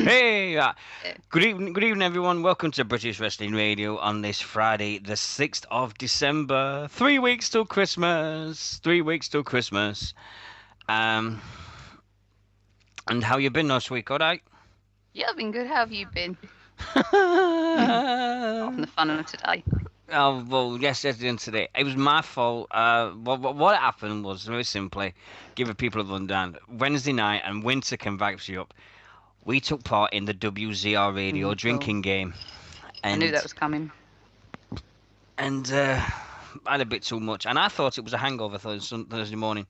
Hey, good evening, everyone. Welcome to British Wrestling Radio on this Friday, the 6th of December. 3 weeks till Christmas. 3 weeks till Christmas. Um, and how you been last week? All right? Yeah, I've been good. How have you been? Apart from the Oh, fun of today. well, yes, yesterday and today. It was my fault. What happened was very simply, give the people a rundown. Wednesday night, and Winter can back you up. We took part in the WZR Radio Oh, drinking game, I knew that and was coming. I had a bit too much, and I thought it was a hangover Thursday morning.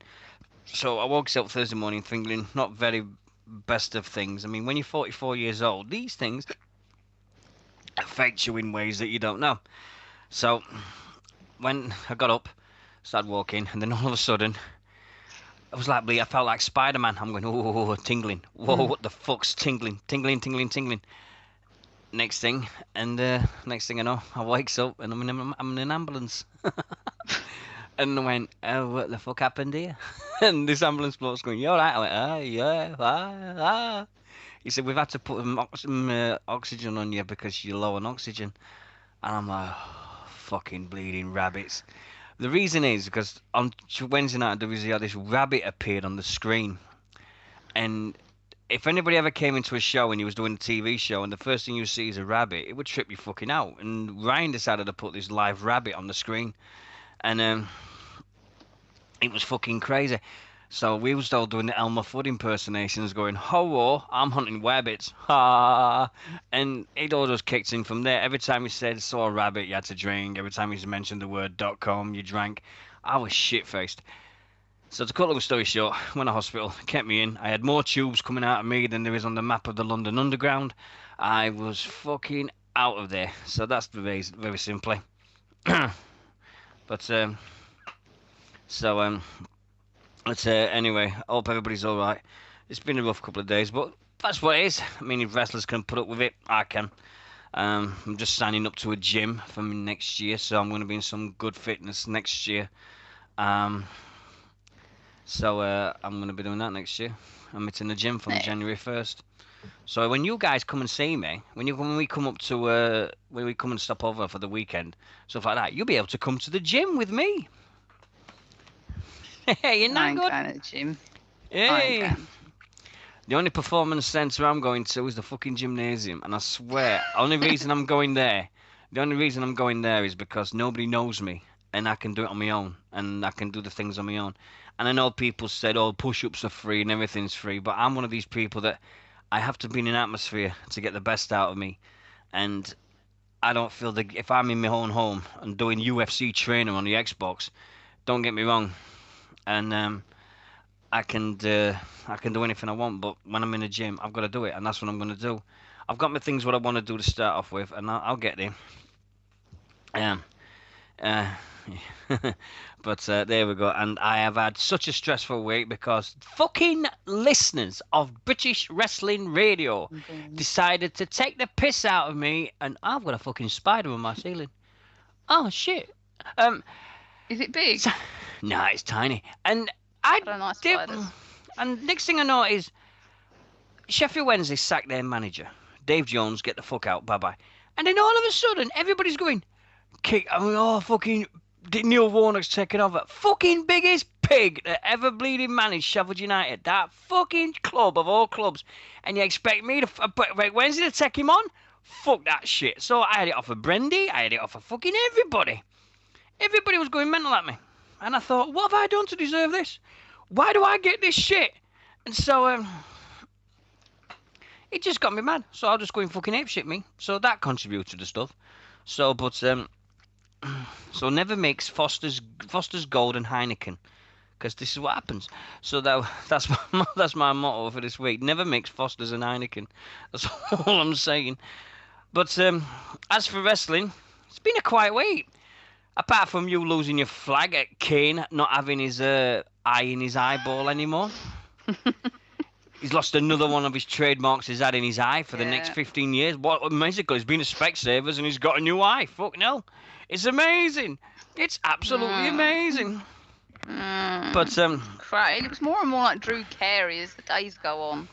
So I woke up Thursday morning thinking not very best of things. I mean, when you're 44 years old, these things affect you in ways that you don't know. So when I got up, started walking, and then all of a sudden, I felt like Spider-Man. I'm going, oh, tingling. Whoa, Mm. what the fuck's tingling? Tingling, tingling, tingling. Next thing I know, I wakes up and I'm in an ambulance. And I went, oh, what the fuck happened here? And this ambulance bloke's going, you alright? I went, ah, yeah, ah. He said, we've had to put some oxygen on you because you're low on oxygen. And I'm like, oh, fucking bleeding rabbits. The reason is because on Wednesday night at WZR, this rabbit appeared on the screen. And if anybody ever came into a show and he was doing a TV show and the first thing you see is a rabbit, it would trip you fucking out. And Ryan decided to put this live rabbit on the screen. And it was fucking crazy. So we was all doing the Elmer Fudd impersonations, going, "Ho, I'm hunting rabbits, ha!" And it all just kicked in from there. Every time he said saw a rabbit, you had to drink. Every time he mentioned the word .com, you drank. I was shit faced. So to cut a long story short, went to hospital, kept me in. I had more tubes coming out of me than there is on the map of the London Underground. I was fucking out of there. So that's very simply. but so But anyway, I hope everybody's all right. It's been a rough couple of days, but that's what it is. I mean, if wrestlers can put up with it, I can. I'm just signing up to a gym for me next year, so I'm going to be in some good fitness next year. Um, I'm going to be doing that next year. I'm meeting the gym from Yeah. January 1st. So when you guys come and see me, when we come up to when we come and stop over for the weekend, stuff like that, you'll be able to come to the gym with me. Hey, isn't I that ain't good? going to the gym. I ain't Hey. going. The only performance centre I'm going to is the fucking gymnasium, and I swear, the only reason I'm going there is because nobody knows me, and I can do it on my own, and I can do the things on my own. And I know people said, oh, push-ups are free and everything's free, but I'm one of these people that I have to be in an atmosphere to get the best out of me, and I don't feel that if I'm in my own home and doing UFC training on the Xbox, don't get me wrong, and I can do anything I want, but when I'm in the gym, I've got to do it, and that's what I'm going to do. I've got my things what I want to do to start off with, and I'll get there. Um, uh, but there we go. And I have had such a stressful week because fucking listeners of British Wrestling Radio Boom. decided to take the piss out of me, and I've got a fucking spider on my ceiling. Oh shit. Um, Is it big? so, no, it's tiny, and I I don't like did. spiders. And next thing I know is Sheffield Wednesday sacked their manager. Dave Jones, get the fuck out, bye bye. And then all of a sudden, everybody's going, kick. I mean, oh, fucking Neil Warnock's taken over. Fucking biggest pig that ever bleeding managed Sheffield United. That fucking club of all clubs. And you expect me to, Wednesday to take him on? Fuck that shit. So I had it off of Brendy, I had it off of fucking everybody. Everybody was going mental at me. And I thought, what have I done to deserve this? Why do I get this shit? And so, it just got me mad. So I'll just go and fucking apeshit me. So that contributed to stuff. So, so never mix Foster's Gold and Heineken, because this is what happens. So that's my motto for this week. Never mix Foster's and Heineken. That's all I'm saying. But as for wrestling, it's been a quiet week. Apart from you losing your flag at Kane not having his eye in his eyeball anymore. He's lost another one of his trademarks he's had in his eye for the next Yeah. 15 years. What amazing, he's been a Specsavers and he's got a new eye. Fuck no. It's amazing. It's absolutely Mm. amazing. But, Mm. It looks more and more like Drew Carey as the days go on.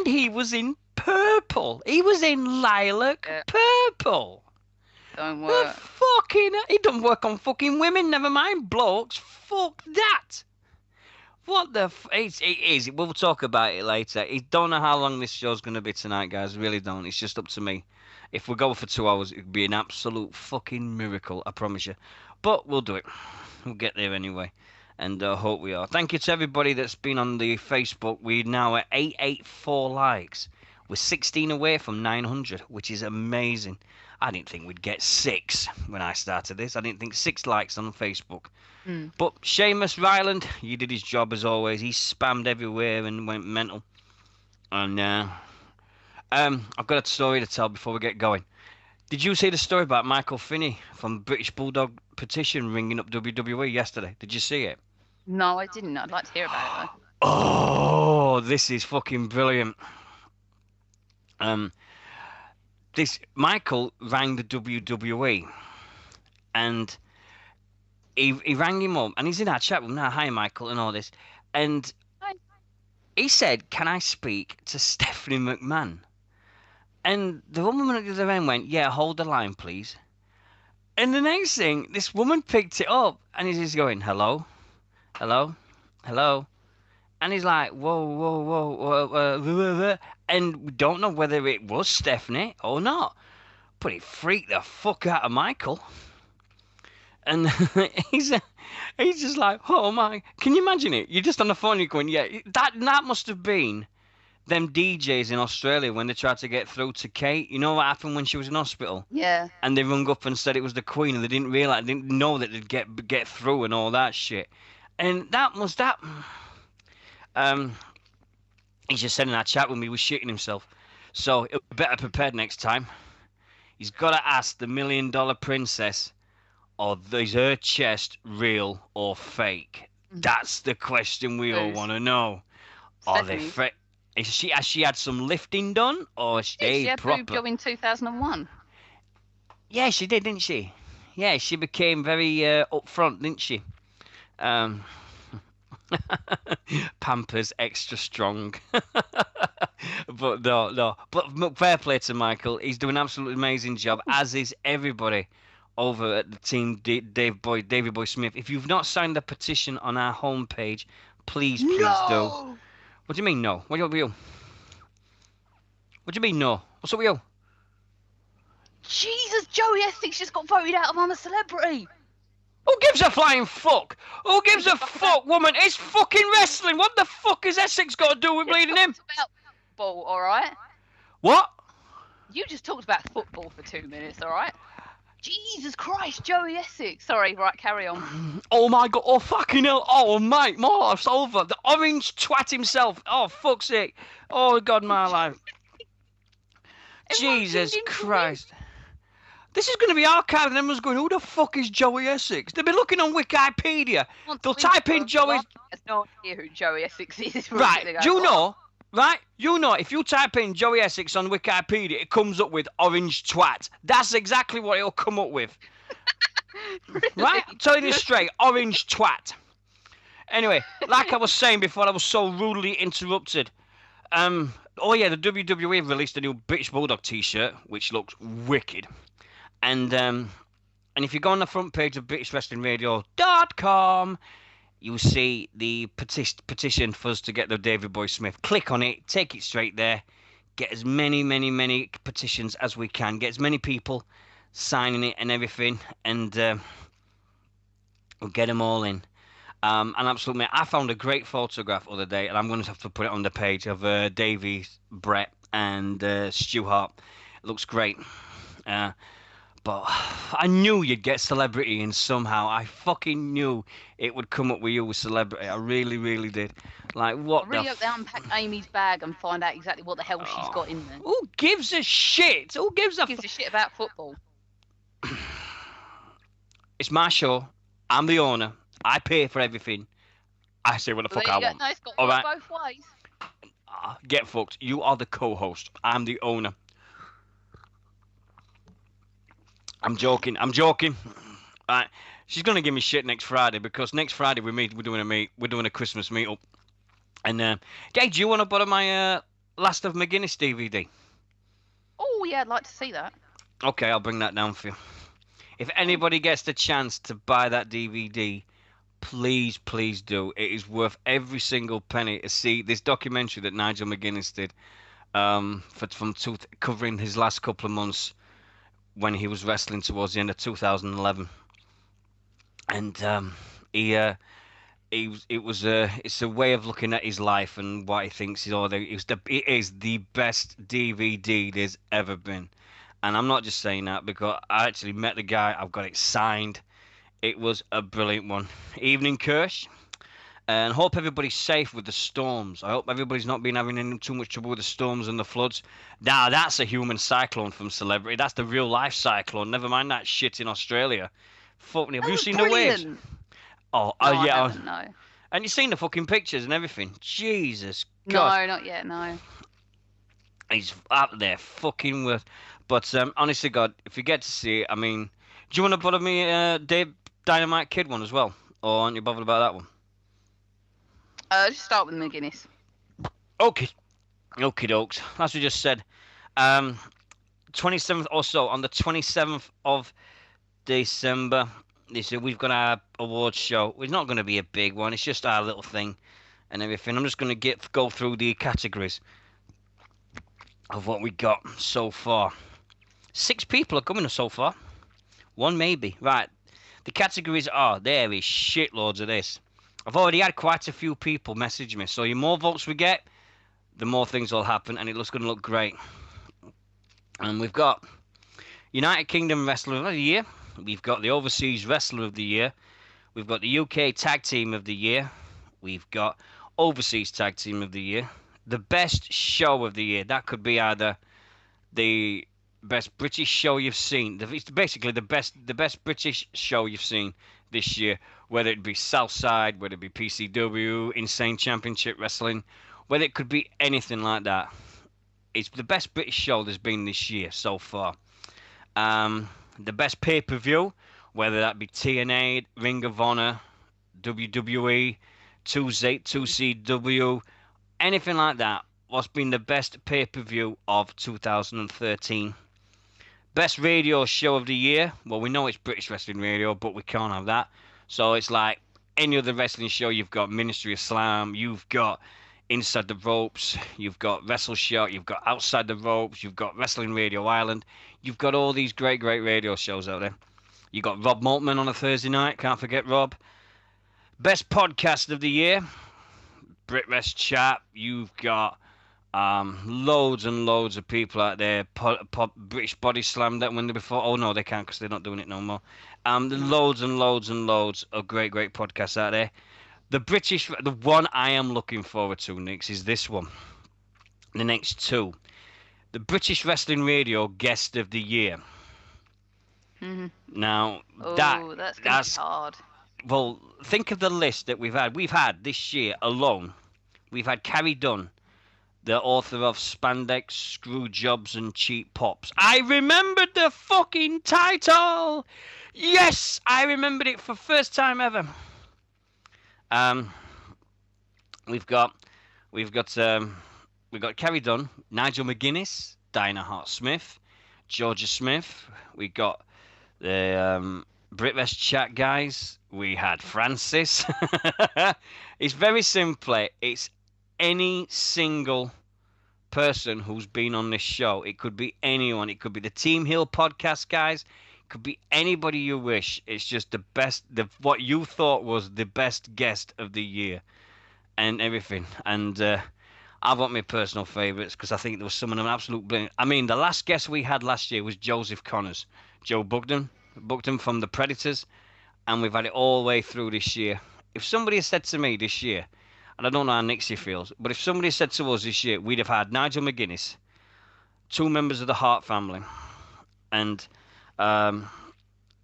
And he was in purple. He was in lilac purple. Don't The work. fucking... He doesn't work on fucking women, never mind blokes. Fuck that. What the... it is. We'll talk about it later. I don't know how long this show's going to be tonight, guys. I really don't. It's just up to me. If we go for 2 hours, it'd be an absolute fucking miracle, I promise you. But we'll do it. We'll get there anyway. And I hope we are. Thank you to everybody that's been on the Facebook. We're now at 884 likes. We're 16 away from 900, which is amazing. I didn't think we'd get 6 when I started this. I didn't think 6 likes on Facebook. But Seamus Ryland, he did his job as always. He spammed everywhere and went mental. And I've got a story to tell before we get going. Did you see the story about Michael Finney from British Bulldog Petition ringing up WWE yesterday? Did you see it? No, I didn't. I'd like to hear about it though. Oh, this is fucking brilliant. This Michael rang the WWE, and he rang him up, and he's in our chat room now. Hi, Michael, and all this, and Hi. he said, "Can I speak to Stephanie McMahon?" And the woman at the other end went, "Yeah, hold the line, please." And the next thing, this woman picked it up, and he's just going, "Hello, hello, hello," and he's like, "Whoa, whoa, whoa, whoa," and we don't know whether it was Stephanie or not, but it freaked the fuck out of Michael. And he's just like, "Oh my!" Can you imagine it? You're just on the phone, you're going, "Yeah, that must have been them DJs in Australia when they tried to get through to Kate. You know what happened when she was in hospital? Yeah. And they rung up and said it was the Queen, and they didn't know that they'd get through and all that shit. And he's just said in our chat with me, he was shitting himself. So he'll be better prepared next time. He's got to ask the $1 Million Princess, or is her chest real or fake? That's the question we all want to know. Are they fake? Has she had some lifting done, or she had proper? boob job in 2001. Yeah, she did, didn't she? Yeah, she became very upfront, didn't she? Pampers extra strong. But no. But fair play to Michael. He's doing an absolutely amazing job, as is everybody over at the team. Davey Boy Smith. If you've not signed the petition on our homepage, please do. What do you mean no? What do you mean no? What's up with you? Jesus, Joey Essex just got voted out of I'm a Celebrity. Who gives a flying fuck? Who gives a fuck, woman? It's fucking wrestling. What the fuck has Essex got to do with bleeding him? About football, all right? What? You just talked about football for 2 minutes, all right? Jesus Christ, Joey Essex. Sorry, right, carry on. Oh my god, oh fucking hell, oh mate, my life's over. The orange twat himself, oh fuck's sake. Oh god, my life. Jesus Christ. This is going to be archived and everyone's going, who the fuck is Joey Essex? They'll be looking on Wikipedia. They'll type in Joey... There's no idea who Joey Essex is. Right, do you know... Right, you know, if you type in Joey Essex on Wikipedia, it comes up with orange twat. That's exactly what it'll come up with. Really? Right? I'm telling you straight, orange twat. Anyway, like I was saying before, I was so rudely interrupted. Oh yeah, the WWE released a new British Bulldog t-shirt, which looks wicked. And if you go on the front page of BritishWrestlingRadio.com, you'll see the petition for us to get the David Boy Smith. Click on it, take it straight there, get as many petitions as we can, get as many people signing it and everything, and we'll get them all in. And absolutely, I found a great photograph the other day, and I'm going to have to put it on the page of Davey, Brett, and Stu Hart. It looks great. But I knew you'd get celebrity in somehow. I fucking knew it would come up with you with celebrity. I really, really did. Like, what I really hope they unpack Amy's bag and find out exactly what the hell she's got in there. Who gives a shit? Who gives a shit about football? It's my show. I'm the owner. I pay for everything. I say what the fuck I want. No, it's got to work both ways. Get fucked. You are the co-host. I'm the owner. I'm joking. Right. She's gonna give me shit next Friday because next Friday we're doing a Christmas meetup. And hey, do you want to borrow my Last of McGuinness DVD? Oh yeah, I'd like to see that. Okay, I'll bring that down for you. If Oh, anybody gets the chance to buy that DVD, please, please do. It is worth every single penny to see this documentary that Nigel McGuinness did, covering his last couple of months when he was wrestling towards the end of 2011. And he it's a way of looking at his life and what he thinks is all it is the best DVD there's ever been. And I'm not just saying that because I actually met the guy. I've got it signed. It was a brilliant one. Evening, Kirsch. And hope everybody's safe with the storms. I hope everybody's not been having any too much trouble with the storms and the floods. Now that's a human cyclone from Celebrity. That's the real life cyclone. Never mind that shit in Australia. Fuck me. Have that you was seen the waves? brilliant. Oh No, I yeah. haven't. No, And you've seen the fucking pictures and everything. Jesus God. no, not yet. No. He's up there fucking worth. But honestly, God, if you get to see it, I mean, do you want to bother me, Dave Dynamite Kid one as well? Or aren't you bothered about that one? Just start with McGuinness. Okay. Okie dokes. As we just said, um, 27th or so, on the 27th of December, this year, we've got our awards show. It's not going to be a big one. It's just our little thing and everything. I'm just going to go through the categories of what we got so far. 6 people are coming so far. 1 maybe. Right. The categories are, there is shitloads of this. I've already had quite a few people message me. So the more votes we get, the more things will happen. And it looks going to look great. And we've got United Kingdom Wrestler of the Year. We've got the Overseas Wrestler of the Year. We've got the UK Tag Team of the Year. We've got Overseas Tag Team of the Year. The Best Show of the Year. That could be either the best British show you've seen. It's basically the best British show you've seen this year. Whether it be Southside, whether it be PCW, Insane Championship Wrestling, whether it could be anything like that. It's the best British show there's been this year so far. The best pay-per-view, whether that be TNA, Ring of Honor, WWE, 2CW, anything like that. What's been the best pay-per-view of 2013? Best radio show of the year. Well, we know it's British Wrestling Radio, but we can't have that. So it's like any other wrestling show. You've got Ministry of Slam. You've got Inside the Ropes. You've got Wrestle Show. You've got Outside the Ropes. You've got Wrestling Radio Island. You've got all these great radio shows out there. You got Rob Maltman on a Thursday night. Can't forget Rob. Best podcast of the year. BritRest Chat. You've got loads and loads of people out there. British Body Slam that won before. Oh no, they can't because they're not doing it no more. Loads and loads and loads of great podcasts out there. The one I am looking forward to, Nix, is this one. The next 2. The British Wrestling Radio Guest of the Year. Mm-hmm. Now, Oh, that's gonna be hard. Well, think of the list that we've had. We've had this year alone. We've had Carrie Dunn, the author of Spandex, Screw Jobs, and Cheap Pops. I remembered the fucking title. Yes, I remembered it for first time ever. We've got Carrie Dunn, Nigel McGuinness, Dinah Hart Smith, Georgia Smith. We got the BritRest Chat guys. We had Francis. It's very simple. It's any single person who's been on this show. It could be anyone. It could be the Team Hill podcast guys. It could be anybody you wish. It's just the best. What you thought was the best guest of the year, and everything. And I've got my personal favourites because I think there was some of them absolute brilliant. I mean, the last guest we had last year was Joseph Connors. Joe booked him from the Predators, and we've had it all the way through this year. If somebody had said to me this year, and I don't know how Nixie feels, but if somebody said to us this year, we'd have had Nigel McGuinness, 2 members of the Hart family, and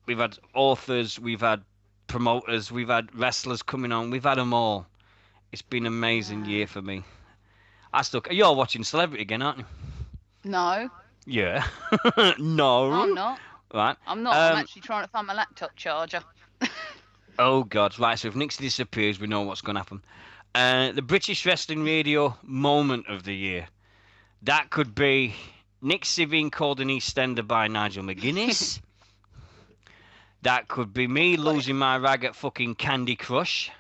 we've had authors, we've had promoters, we've had wrestlers coming on, we've had them all. It's been an amazing year for me. You're watching Celebrity again, aren't you? No. Yeah. No. I'm not. Right. I'm not. I'm actually trying to find my laptop charger. Oh, God. Right, so if Nixie disappears, we know what's going to happen. The British Wrestling Radio Moment of the Year. That could be Nixy being called an EastEnder by Nigel McGuinness. That could be me Got it. losing my rag at fucking Candy Crush.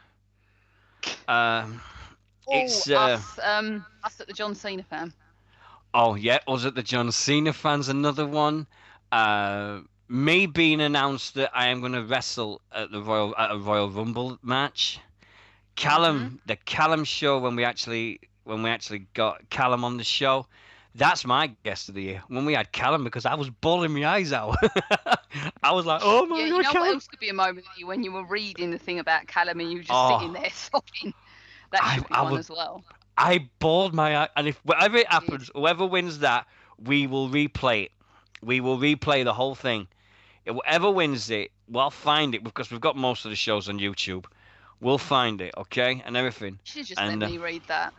Um, Oh, it's us at the John Cena fan. oh yeah, us at the John Cena fans. Another one. Uh, Me being announced that I am going to wrestle at a Royal Rumble match. Mhm. The Callum show when we actually got Callum on the show. That's my guest of the year. When we had Callum, because I was bawling my eyes out. I was like, "Oh Yeah, my you god, know what Callum!" else could be a moment of you when you were reading the thing about Callum and you were just sitting Oh, there sobbing. That should be I one would as well. I bawled my eye, and if whatever it Did. happens, whoever wins that, we will replay it. We will replay the whole thing. Whoever wins it, we'll find it because we've got most of the shows on YouTube. We'll find it, okay, and everything. You should just let And me read that.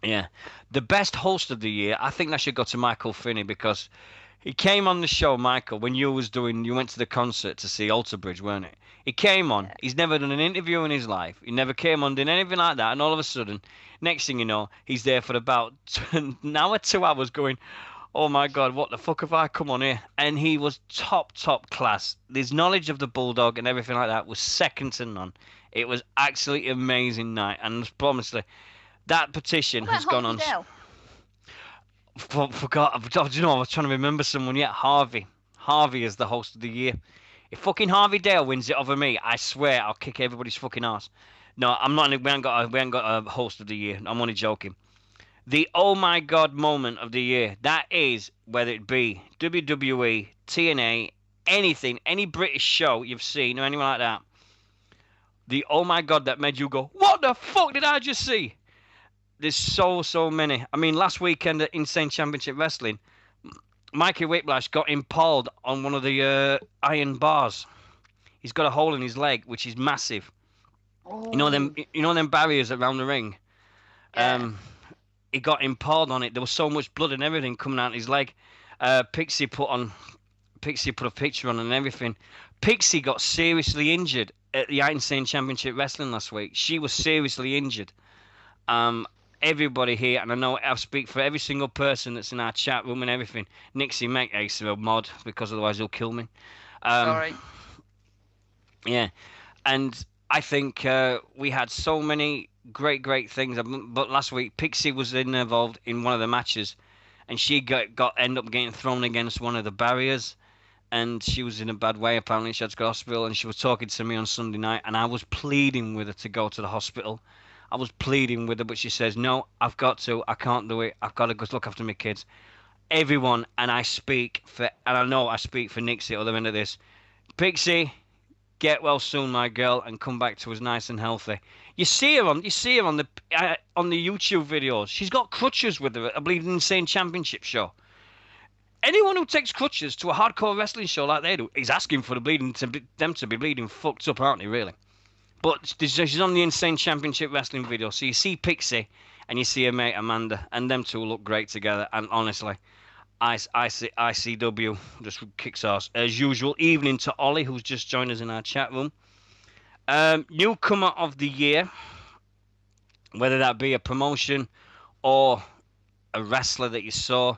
yeah, the best host of the year, I think that should go to Michael Finney because he came on the show, Michael, when you went to the concert to see Alter Bridge, weren't it? He came on. Yeah. He's never done an interview in his life. He never came on, did anything like that. And all of a sudden, next thing you know, he's there for about an hour, 2 hours going, oh my God, what the fuck have I come on here? And he was top class. His knowledge of the Bulldog and everything like that was second to none. It was absolutely amazing night. And honestly, that petition What has about gone Harvey on. Dell? Forgot. Do you know? I was trying to remember someone yet. Harvey. Harvey is the host of the year. If fucking Harvey Dale wins it over me, I swear I'll kick everybody's fucking ass. No, I'm not. We ain't got a host of the year. I'm only joking. The oh my god moment of the year. That is whether it be WWE, TNA, anything, any British show you've seen or anyone like that. The oh my god that made you go, what the fuck did I just see? There's so many. I mean, last weekend at Insane Championship Wrestling, Mikey Whiplash got impaled on one of the iron bars. He's got a hole in his leg, which is massive. Oh, You know them barriers around the ring. yeah. Um, he got impaled on it. There was so much blood and everything coming out his leg. Pixie put a picture on and everything. Pixie got seriously injured at the Insane Championship Wrestling last week. She was seriously injured. Um, Everybody here, and I know I speak for every single person that's in our chat room and everything. Nixie, make Ace a mod because otherwise he'll kill me. Um, Sorry. yeah, and I think we had so many great things. But last week, Pixie was involved in one of the matches, and she ended up getting thrown against one of the barriers, and she was in a bad way. Apparently, she had to go to the hospital, and she was talking to me on Sunday night, and I was pleading with her to go to the hospital. I was pleading with her, but she says, "No, I've got to. I can't do it. I've got to go look after my kids." Everyone, and I know I speak for Nixie at the other end of this. Pixie, get well soon, my girl, and come back to us nice and healthy. You see her on the YouTube videos. She's got crutches with her. I believe in the Insane Championship show. Anyone who takes crutches to a hardcore wrestling show like they do is asking for them to be bleeding fucked up, aren't they? Really? But she's on the Insane Championship Wrestling video, so you see Pixie and you see her mate Amanda, and them two look great together. And honestly, ICW just kicks ass as usual. Evening to Ollie, who's just joined us in our chat room. Newcomer of the year, whether that be a promotion or a wrestler that you saw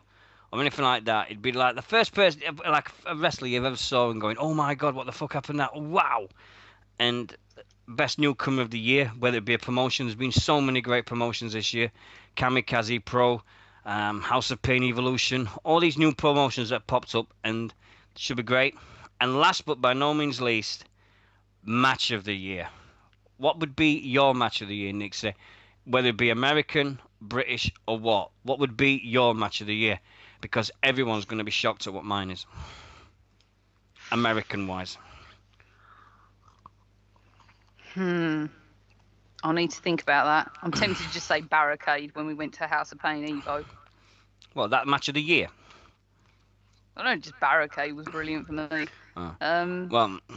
or anything like that, it'd be like the first person, like a wrestler you've ever saw and going, oh my god, what the fuck happened? That wow, and best newcomer of the year, whether it be a promotion. There's been so many great promotions this year. Kamikaze Pro, House of Pain Evolution, all these new promotions that popped up and should be great. And last but by no means least, match of the year. What would be your match of the year, Nixie? Whether it be American, British, or what? What would be your match of the year? Because everyone's going to be shocked at what mine is, American-wise. I'll need to think about that. I'm tempted to just say Barricade when we went to House of Pain Evo. Well, that match of the year. I don't know, just Barricade was brilliant for me. Oh. Um, Well, do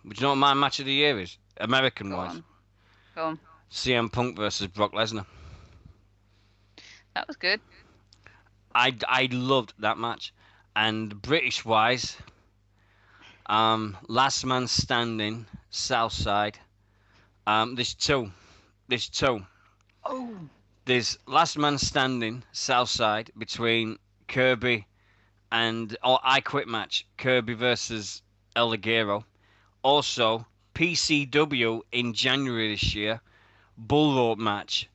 you know what my match of the year is? American go wise. on. Go on. CM Punk versus Brock Lesnar. That was good. I loved that match. And British wise, Last Man Standing, Southside. There's two. Oh, There's last man standing, Southside, between Kirby and I Quit match, Kirby versus El Ligero. Also, PCW in January this year, Bull Rope match.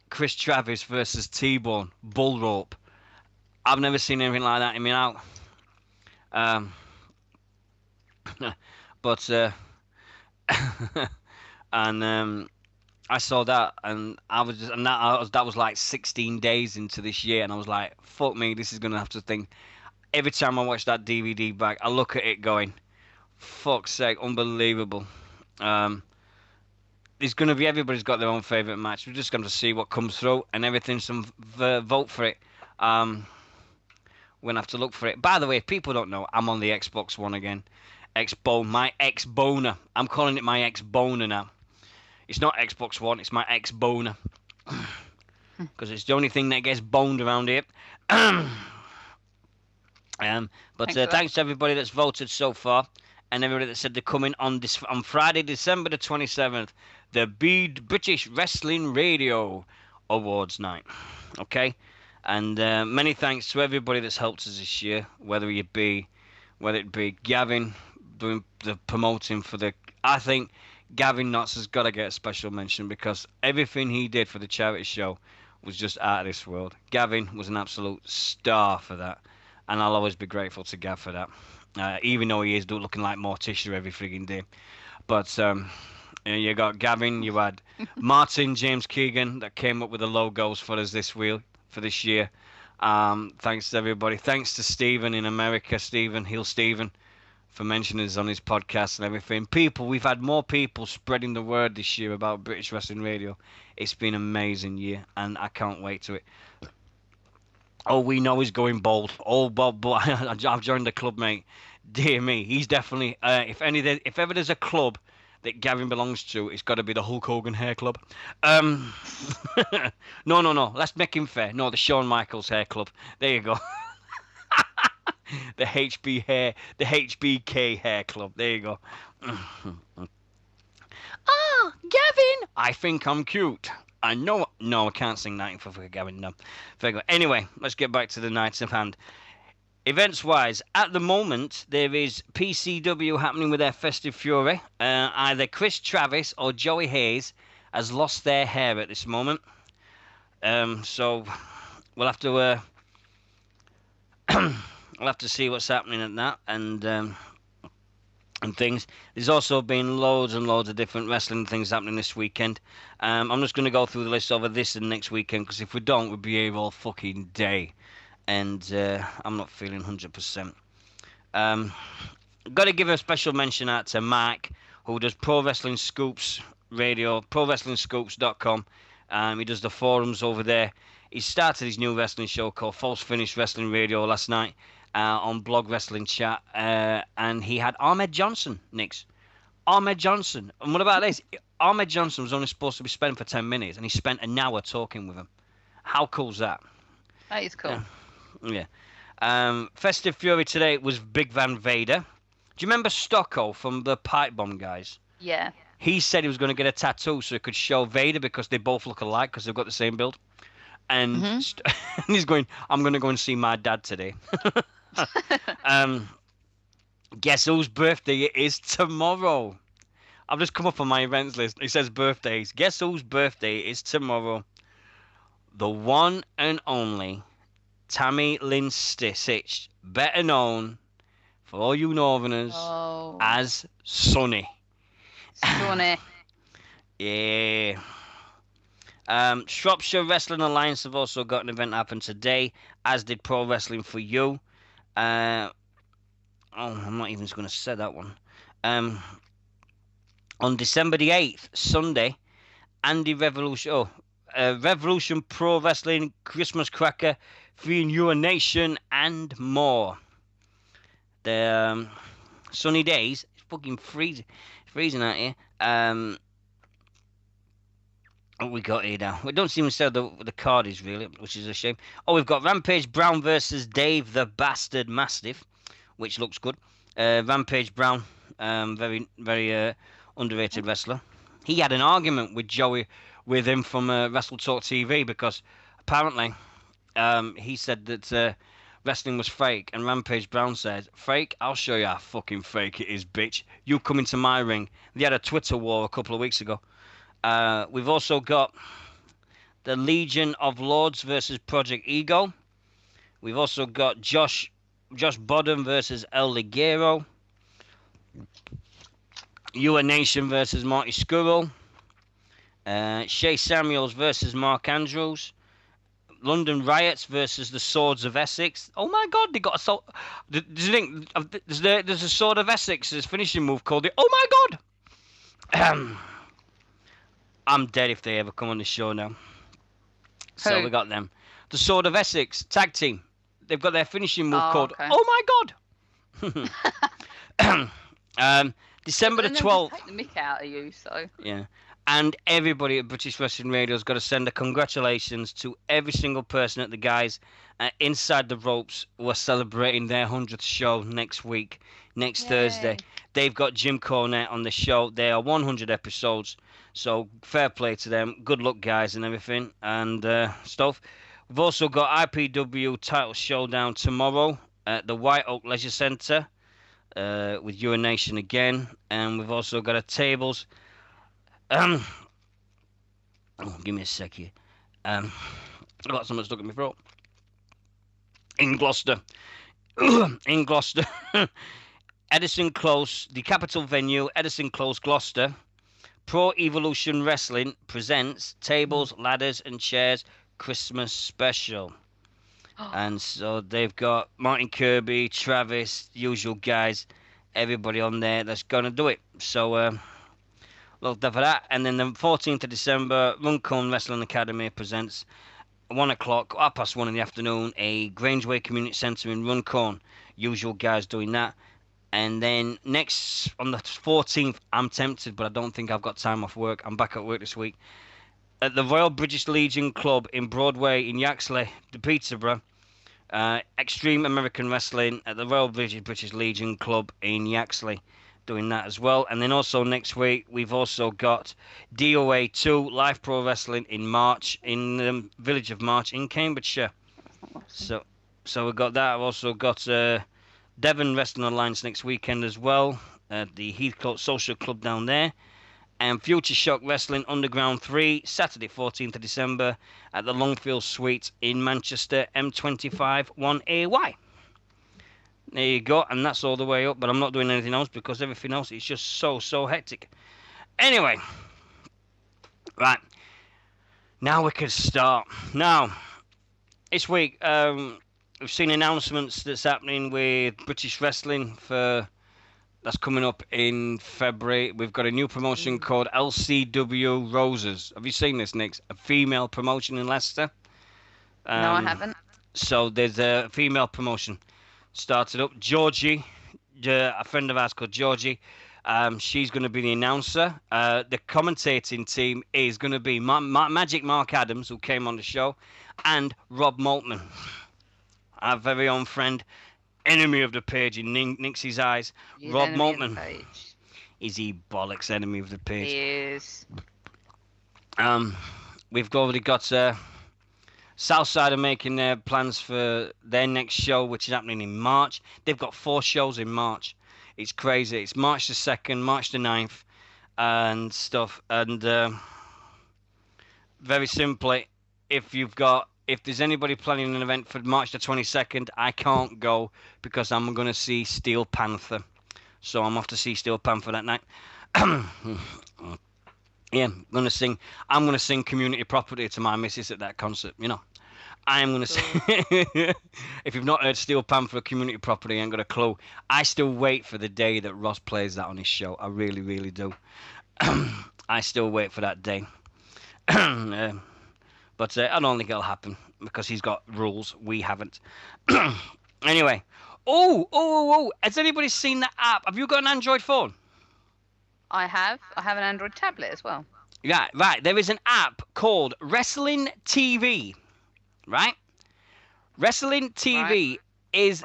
Chris Travis versus T-Bone, Bull Rope. I've never seen anything like that in me out. Um, but and I saw that, and I was just, and that was like 16 days into this year, and I was like, fuck me, this is gonna have to think. Every time I watch that DVD back, I look at it going, fuck's sake, unbelievable. Um, there's gonna be everybody's got their own favorite match. We're just going to see what comes through and everything. Some vote for it. We're gonna have to look for it. By the way, if people don't know, I'm on the Xbox One again. My X-Boner. I'm calling it my X-Boner now. It's not Xbox One, it's my X-Boner. Because it's the only thing that gets boned around here. But thanks to everybody that's voted so far, and everybody that said they're coming on Friday, December the 27th, the British Wrestling Radio Awards night. Okay, and many thanks to everybody that's helped us this year, whether it be Gavin doing the promoting for the. I think Gavin Knotts has got to get a special mention because everything he did for the charity show was just out of this world. Gavin was an absolute star for that, and I'll always be grateful to Gav for that. Even though he is looking like Morticia every frigging day. But you got Gavin, you had Martin James Keegan that came up with the logos for us for this year. Thanks to everybody. Thanks to Stephen in America, Heel Stephen, for mentioning us on his podcast and everything. We've had more people spreading the word this year about British Wrestling Radio. It's been an amazing year, and I can't wait to it. Oh, we know he's going bold. Oh, Bob, I've joined the club, mate. Dear me, he's definitely. If ever there's a club that Gavin belongs to, it's got to be the Hulk Hogan Hair Club. No. Let's make him fair. No, the Shawn Michaels Hair Club. There you go. the HBK Hair Club. There you go. Gavin, I think I'm cute. I know. No, I can't sing that for Gavin. No. Anyway, let's get back to the nights of hand. Events-wise, at the moment, there is PCW happening with their Festive Fury. Either Chris Travis or Joey Hayes has lost their hair at this moment. So we'll have to we'll have to see what's happening at that and things. There's also been loads and loads of different wrestling things happening this weekend. I'm just going to go through the list over this and next weekend because if we don't, we'll be here all fucking day. And I'm not feeling 100%. Got to give a special mention out to Mike, who does Pro Wrestling Scoops Radio, ProWrestlingScoops.com. He does the forums over there. He started his new wrestling show called False Finish Wrestling Radio last night on Blog Wrestling Chat. And he had Ahmed Johnson, Nix. Ahmed Johnson. And what about this? Ahmed Johnson was only supposed to be spent for 10 minutes, and he spent an hour talking with him. How cool's that? That is cool. Yeah. Festive Fury today was Big Van Vader. Do you remember Stocko from the Pipe Bomb guys? Yeah. He said he was going to get a tattoo so he could show Vader because they both look alike because they've got the same build. And, and he's going, I'm going to go and see my dad today. Guess whose birthday it is tomorrow? I've just come up on my events list. It says birthdays. Guess whose birthday is tomorrow? The one and only Tammy Lynn Stitch, better known for all you Northerners as Sonny. Sonny. Yeah. Shropshire Wrestling Alliance have also got an event happen today, as did Pro Wrestling for You. I'm not even going to say that one. On December the 8th, Sunday, Andy Revolution, Revolution Pro Wrestling, Christmas Cracker, Free Your Nation, and more. The sunny days, it's fucking freezing out here. What we got here now? We don't even sell the card is really, which is a shame. Oh, we've got Rampage Brown versus Dave the Bastard Mastiff, which looks good. Rampage Brown, very underrated wrestler. He had an argument with Joey with him from Wrestle Talk TV because apparently he said that wrestling was fake, and Rampage Brown said, "Fake? I'll show you how fucking fake it is, bitch. You come into my ring." They had a Twitter war a couple of weeks ago. We've also got the Legion of Lords versus Project Ego. We've also got Josh Bodden versus El Ligero. Ua Nation versus Marty Scurll. Shay Samuels versus Mark Andrews. London Riots versus the Swords of Essex. Oh my God, they got a sword. Do you think there's a Sword of Essex? There's a finishing move called it. Oh my God! I'm dead if they ever come on the show now. So Who? we got them. The Sword of Essex tag team. They've got their finishing move called. Okay. Oh my God! December the And they'll just 12th. take the mick out of you, so. Yeah. And everybody at British Wrestling Radio has got to send a congratulations to every single person at the guys inside the ropes who are celebrating their 100th show next week, next Thursday. They've got Jim Cornette on the show. They are 100 episodes. So fair play to them. Good luck, guys, and everything and stuff. We've also got IPW title showdown tomorrow at the White Oak Leisure Centre with Ua Nation again. And we've also got a tables. Oh, give me a sec here. I've got something stuck in my throat. In Gloucester. In Gloucester. Edison Close, the capital venue, Edison Close, Gloucester. Pro Evolution Wrestling presents Tables, Ladders and Chairs Christmas Special. And so they've got Martin Kirby, Travis, usual guys, everybody on there that's going to do it. So, look for that. And then the 14th of December, Runcorn Wrestling Academy presents 1 o'clock, 1:30 in the afternoon, a Grangeway Community Centre in Runcorn. Usual guys doing that. And then next, on the 14th, I'm tempted, but I don't think I've got time off work. I'm back at work this week. At the Royal British Legion Club in Broadway in Yaxley, the Peterborough. Extreme American Wrestling at the Royal British Legion Club in Yaxley. Doing that as well. And then also next week, we've also got DOA 2 Live Pro Wrestling in March, in the village of March in Cambridgeshire. So we've got that. I've also got Devon Wrestling Alliance next weekend as well at the Heathcote Social Club down there. And Future Shock Wrestling Underground 3, Saturday 14th of December at the Longfield Suite in Manchester, M25 1AY. There you go, and that's all the way up, but I'm not doing anything else because everything else is just so hectic. Anyway, right, now we can start. Now, this week, we've seen announcements that's happening with British Wrestling that's coming up in February. We've got a new promotion called LCW Roses. Have you seen this, Nick? A female promotion in Leicester. No, I haven't. So there's a female promotion started up. Georgie, a friend of ours called Georgie, she's going to be the announcer. The commentating team is going to be Magic Mark Adams, who came on the show, and Rob Maltman, our very own friend, enemy of the page in Nixie's eyes. He's Rob enemy of the Maltman. page. Is he bollocks enemy of the page? He is. We've already got Southside are making their plans for their next show, which is happening in March. They've got 4 shows in March. It's crazy. It's March the 2nd, March the 9th, and stuff. And very simply, if there's anybody planning an event for March the 22nd, I can't go because I'm going to see Steel Panther. So I'm off to see Steel Panther that night. Yeah, I'm gonna sing Community Property to my missus at that concert. You know, I am gonna sing. If you've not heard Steel Panther Community Property, you ain't got a clue. I still wait for the day that Ross plays that on his show. I really, really do. I still wait for that day. But I don't think it'll happen because he's got rules. We haven't. Anyway. Oh! Has anybody seen the app? Have you got an Android phone? I have an Android tablet as well. Yeah, right. There is an app called Wrestling TV. Right? Wrestling TV is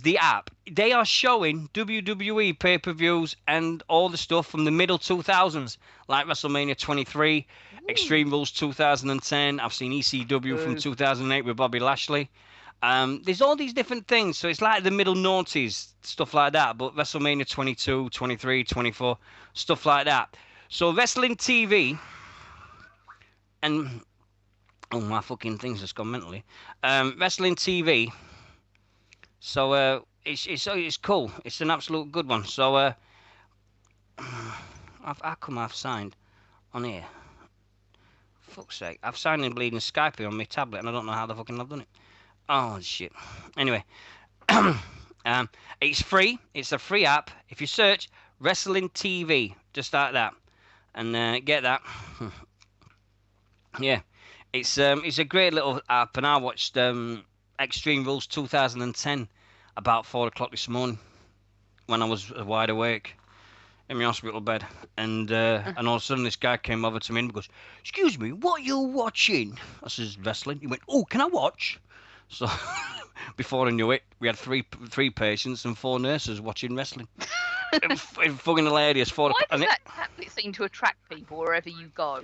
the app. They are showing WWE pay-per-views and all the stuff from the middle 2000s, like WrestleMania 23 Extreme Rules 2010. I've seen ECW from 2008 with Bobby Lashley. There's all these different things. So it's like the middle noughties, stuff like that. But WrestleMania 22, 23, 24, stuff like that. So Wrestling TV and... Oh, my fucking things just gone mentally. Wrestling TV. So it's cool. It's an absolute good one. So how come I've signed on here? Fuck's sake. I've signed in bleeding Skype here on my tablet and I don't know how the fucking I've done it. Oh shit. Anyway. It's free. It's a free app. If you search Wrestling TV, just like that. And get that. Yeah. It's a great little app and I watched Extreme Rules 2010 about 4 o'clock this morning when I was wide awake in my hospital bed, and all of a sudden this guy came over to me and goes, "Excuse me, what are you watching?" I says, "Wrestling." He went, "Oh, can I watch?" So before I knew it, we had three patients and 4 nurses watching wrestling. It's fucking hilarious. 4 Why o'clock. does that tablet seem to attract people wherever you go?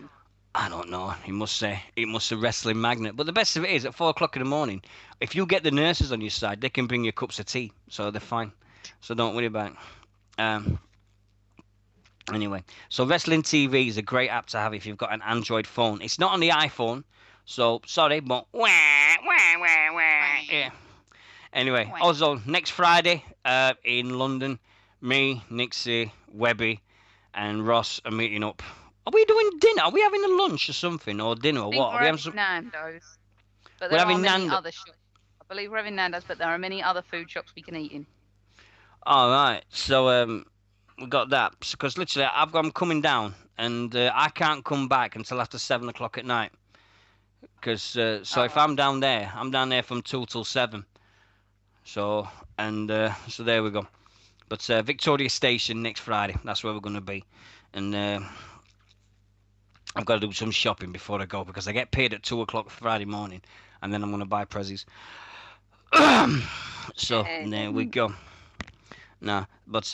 I don't know. He must say it must a wrestling magnet. But the best of it is, at 4 o'clock in the morning, if you get the nurses on your side, they can bring you cups of tea, so they're fine. So don't worry about it. Anyway, so Wrestling TV is a great app to have if you've got an Android phone. It's not on the iPhone, so sorry, but yeah. Anyway, also next Friday in London, me, Nixy, Webby, and Ross are meeting up. Are we doing dinner? Are we having a lunch or something, or dinner, or what? We're having Nando's, but there are many other shops. I believe we're having Nando's, but there are many other food shops we can eat in. All right, so we got that because literally I'm coming down, and I can't come back until after 7 o'clock at night. Because if I'm down there from 2 till 7. So so there we go. But Victoria Station next Friday. That's where we're going to be, and I've got to do some shopping before I go because I get paid at 2 o'clock Friday morning, and then I'm going to buy prezzies. So there we go. No, but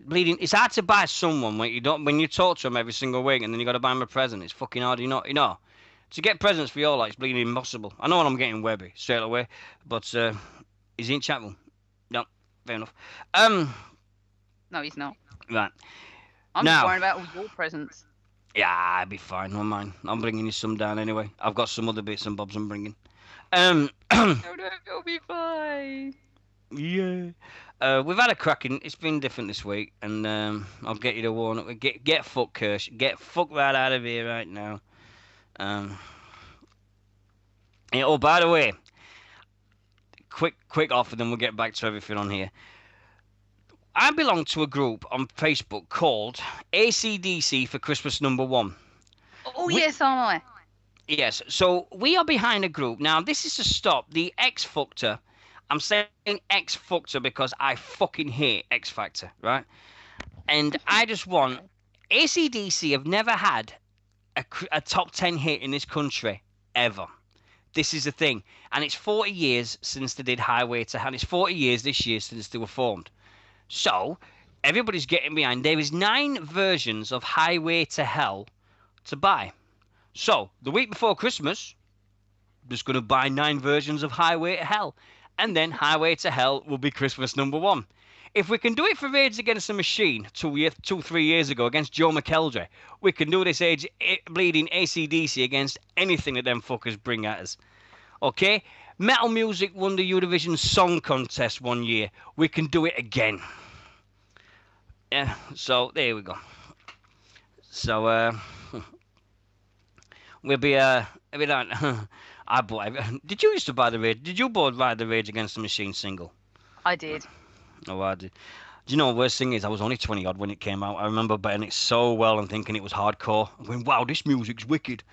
bleeding. It's hard to buy someone when you talk to them every single week, and then you got to buy them a present. It's fucking hard, you know. To get presents for your like, it's bleeding impossible. I know what I'm getting Webby straight away, but is he in chat room? No, fair enough. No, he's not. Right. I'm just worrying about all your presents. Yeah, I'll be fine. No mind. I'm bringing you some down anyway. I've got some other bits and bobs I'm bringing. No, you'll be fine. Yeah. We've had a cracking. It's been different this week, and I'll get you to warn up. Get fucked, Kirsch. Get fucked right out of here right now. Yeah, oh, by the way, quick off, and then we'll get back to everything on here. I belong to a group on Facebook called ACDC for Christmas #1. Oh, yes, I. Yes, so we are behind a group. Now, this is to stop the X Factor. I'm saying X Factor because I fucking hate X Factor, right? And I just want... ACDC have never had a top 10 hit in this country, ever. This is the thing. And it's 40 years since they did Highway to Hell. It's 40 years this year since they were formed. So, everybody's getting behind. There is 9 versions of Highway to Hell to buy. So, the week before Christmas, I'm just going to buy 9 versions of Highway to Hell. And then Highway to Hell will be Christmas #1. If we can do it for Rage Against the Machine 2-3 years ago against Joe McElderry, we can do this bleeding ACDC against anything that them fuckers bring at us. Okay? Metal Music won the Eurovision Song Contest one year. We can do it again. Yeah, so there we go. So, we'll be every night. I bought. Did you used to buy the Rage? Did you both buy the Rage Against the Machine single? I did. Oh, I did. Do you know the worst thing is I was only 20 odd when it came out. I remember betting it so well and thinking it was hardcore. I went, wow, this music's wicked.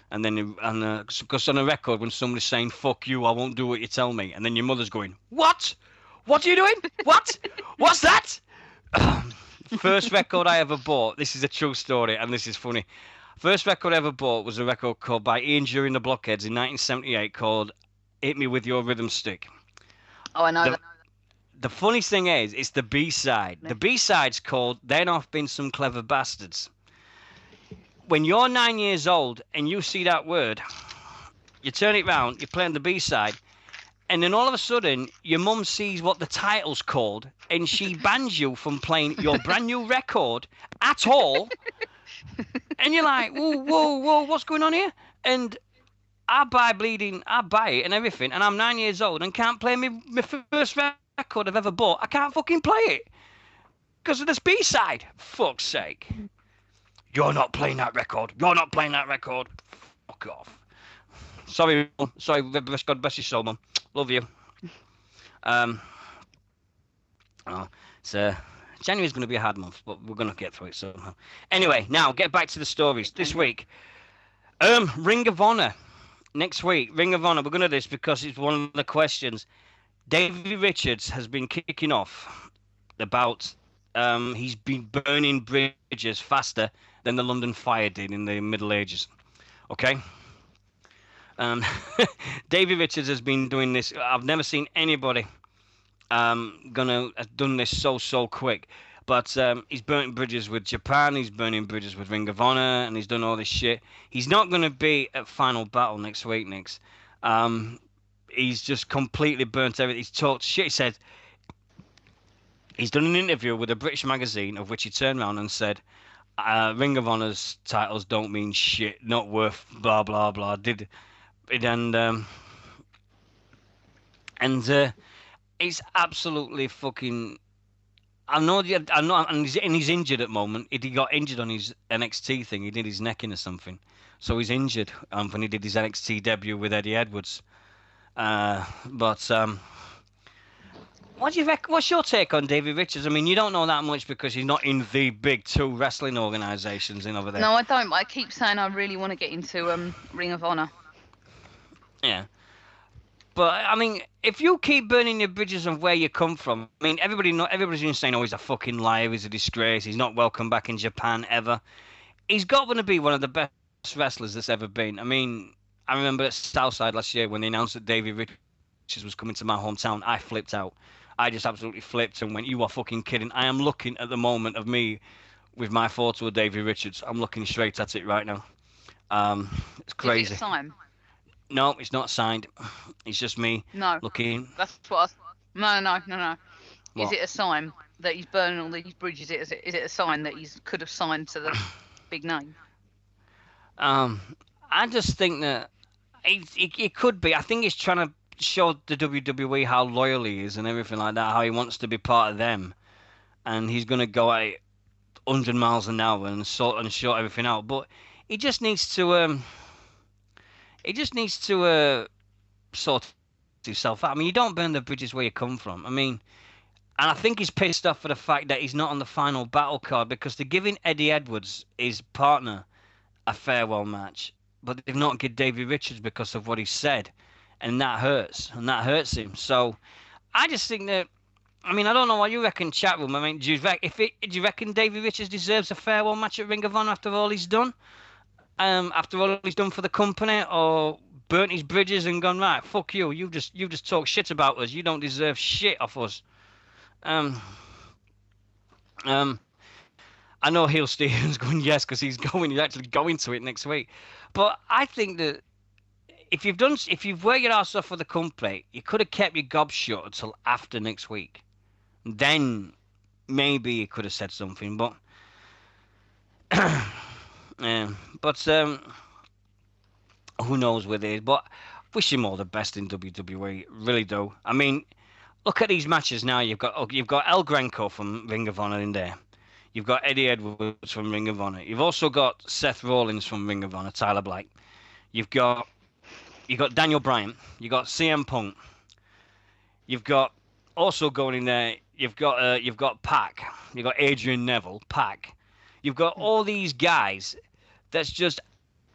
And then, because on a record, when somebody's saying, fuck you, I won't do what you tell me. And then your mother's going, what? What are you doing? What? What's that? First record I ever bought, this is a true story, and this is funny. First record I ever bought was a record called by Ian Dury and the Blockheads in 1978 called Hit Me With Your Rhythm Stick. Oh, I know that. The funny thing is, it's the B-side. The B-side's called Then I've Been Some Clever Bastards. when you're 9 years old and you see that word, you turn it round, you're playing the B-side, and then all of a sudden your mum sees what the title's called, and she bans you from playing your brand new record at all, and you're like, whoa, whoa, whoa, what's going on here? And I buy it and everything, and I'm 9 years old and can't play my first record I've ever bought. I can't fucking play it because of this B-side. Fuck's sake. You're not playing that record. You're not playing that record. Fuck off. Sorry, Mum. Sorry, God bless your soul, Mum. Love you. Oh, so January's going to be a hard month, but we're going to get through it somehow. Anyway, now get back to the stories. This week, Ring of Honor. Next week, Ring of Honor. We're going to do this because it's one of the questions. Davey Richards has been kicking off about he's been burning bridges faster than the London Fire did in the Middle Ages. Okay? Davey Richards has been doing this. I've never seen anybody have done this so quick. But he's burning bridges with Japan, he's burning bridges with Ring of Honor, and he's done all this shit. He's not going to be at Final Battle next week, Nix. He's just completely burnt everything. He's talked shit. He said he's done an interview with a British magazine, of which he turned around and said, Ring of Honor's titles don't mean shit, not worth blah, blah, blah. It's absolutely fucking... I know, and he's injured at the moment. He got injured on his NXT thing. He did his neck in or something, so he's injured. When he did his NXT debut with Eddie Edwards. What do you reckon? What's your take on Davey Richards? I mean, you don't know that much because he's not in the big two wrestling organisations in over there. No, I don't. But I keep saying I really want to get into Ring of Honor. Yeah. But I mean, if you keep burning your bridges of where you come from, I mean, everybody's been saying, "Oh, he's a fucking liar. He's a disgrace. He's not welcome back in Japan ever." He's got to be one of the best wrestlers that's ever been. I mean, I remember at Southside last year when they announced that Davey Richards was coming to my hometown. I flipped out. I just absolutely flipped and went, "You are fucking kidding!" I am looking at the moment of me with my photo of Davey Richards. I'm looking straight at it right now. It's crazy. Is it a sign? No, it's not signed. It's just me looking. That's what No. What? Is it a sign that he's burning all these bridges? Is it a sign that he could have signed to the big name? I just think that it could be. I think he's trying to show the WWE how loyal he is and everything like that, how he wants to be part of them. And he's going to go at 100 miles an hour and sort everything out. But he just needs to... sort himself out. I mean, you don't burn the bridges where you come from. I mean, and I think he's pissed off for the fact that he's not on the Final Battle card because they're giving Eddie Edwards, his partner, a farewell match, but they've not given Davey Richards because of what he said, and that hurts him. So I just think that, I mean, I don't know what you reckon, chat room. I mean, do you reckon Davey Richards deserves a farewell match at Ring of Honor after all he's done? After all he's done for the company, or burnt his bridges and gone, right, fuck you, you just talk shit about us, you don't deserve shit off us. I know Heel Steven's going yes because he's actually going to it next week, but I think that if you've worked your ass off for the company, you could have kept your gob shut until after next week. Then maybe you could have said something, but who knows with it? But wish him all the best in WWE, really do. I mean, look at these matches now. You've got El Grenco from Ring of Honor in there. You've got Eddie Edwards from Ring of Honor. You've also got Seth Rollins from Ring of Honor, Tyler Black. You've got Daniel Bryan. You've got CM Punk. You've got also going in there. You've got Pac. You've got Adrian Neville, Pac. You've got all these guys. That's just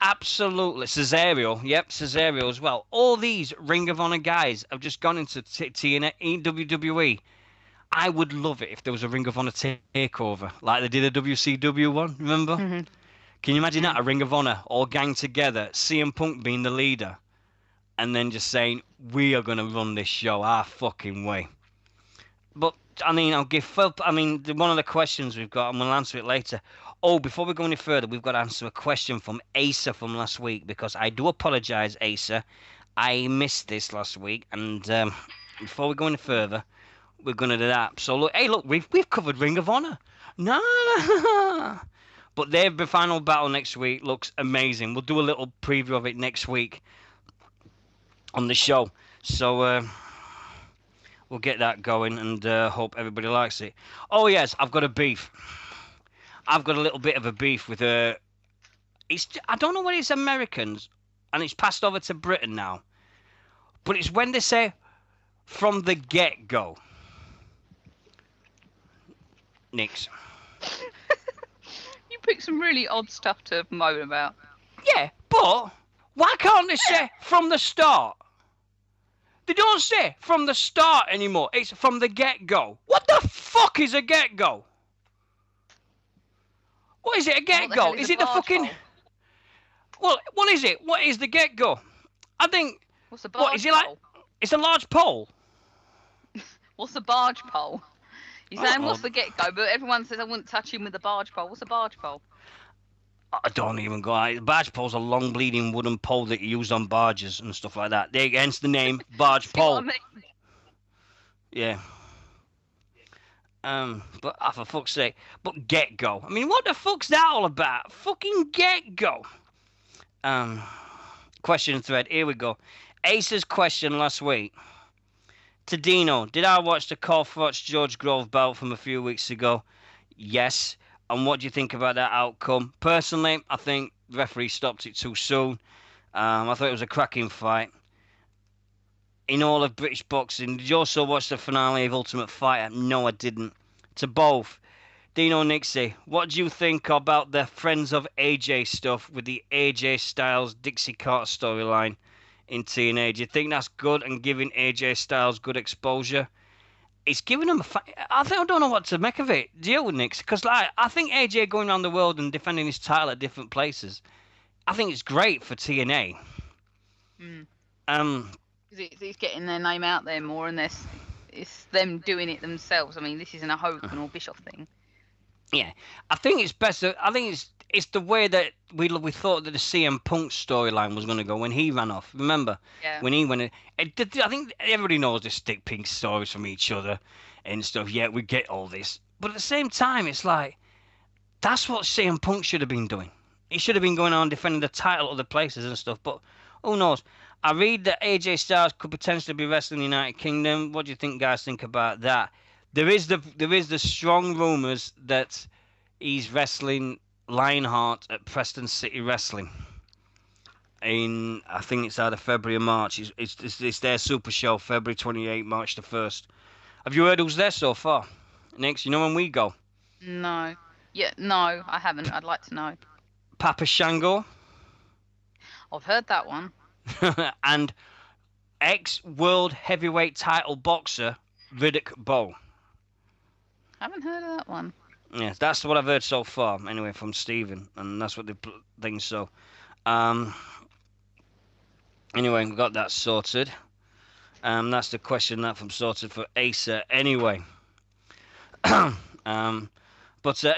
absolutely Cesaro as well. All these Ring of Honor guys have just gone into TNA, WWE. I would love it if there was a Ring of Honor takeover, like they did a WCW one. Remember? Mm-hmm. Can you imagine that? A Ring of Honor all gang together, CM Punk being the leader, and then just saying, "We are going to run this show our fucking way." But I mean, I'll give Phil. I mean, one of the questions we've got, and we'll answer it later. Oh, before we go any further, we've got to answer a question from Asa from last week because I do apologise, Asa. I missed this last week, and before we go any further, we're gonna do that. So look, hey, look, we've covered Ring of Honor. No, but their final battle next week looks amazing. We'll do a little preview of it next week on the show. So we'll get that going and hope everybody likes it. Oh yes, I've got a beef. I've got a little bit of a beef with I don't know whether it's Americans and it's passed over to Britain now, but it's when they say from the get-go. Nix. You picked some really odd stuff to moan about. Yeah, but why can't they say from the start? They don't say from the start anymore. It's from the get-go. What the fuck is a get-go? What is it, a get-go? Is it the fucking... Pole? Well, what is it? What is the get-go? I think... What's a barge What, is it like... pole? It's a large pole. What's a barge pole? You're saying Uh-oh. what's the get-go, but everyone says I wouldn't touch him with a barge pole. What's a barge pole? I don't even go out. Barge pole's a long bleeding wooden pole that you use on barges and stuff like that. Hence the name barge See pole. what I mean? Yeah. But for fuck's sake. But get go. I mean, what the fuck's that all about? Fucking get go. Question thread. Here we go. Ace's question last week. To Dino, did I watch the Cole Froch George Grove bout from a few weeks ago? Yes. And what do you think about that outcome? Personally, I think the referee stopped it too soon. I thought it was a cracking fight. In all of British boxing, did you also watch the finale of Ultimate Fighter? No, I didn't. To both, Deano and Nixy, what do you think about the Friends of AJ stuff with the AJ Styles Dixie Carter storyline in TNA? Do you think that's good and giving AJ Styles good exposure? It's giving him I don't know what to make of it. Do you, Nix? Because I think AJ going around the world and defending his title at different places, I think it's great for TNA. It's getting their name out there more, and it's them doing it themselves. I mean, this isn't a Hogan or Bischoff thing. Yeah, I think it's better. I think it's the way that we thought that the CM Punk storyline was going to go when he ran off. Remember? Yeah. When he went, I think everybody knows the stick pink stories from each other and stuff. Yeah, we get all this, but at the same time, it's like that's what CM Punk should have been doing. He should have been going on defending the title other places and stuff. But who knows? I read that AJ Styles could potentially be wrestling in the United Kingdom. What do you guys think about that? There is the strong rumours that he's wrestling Lionheart at Preston City Wrestling in, I think it's either February or March. It's their Super Show, February 28th, March the 1st. Have you heard who's there so far? Next, you know when we go? No. Yeah, no, I haven't. I'd like to know. Papa Shango I've heard that one. and ex-world heavyweight title boxer Riddick Bowe. Haven't heard of that one. Yes, that's what I've heard so far, anyway, from Stephen, and that's what the thing. So, anyway, we got that sorted. That's the question that from sorted for Asa. Anyway, but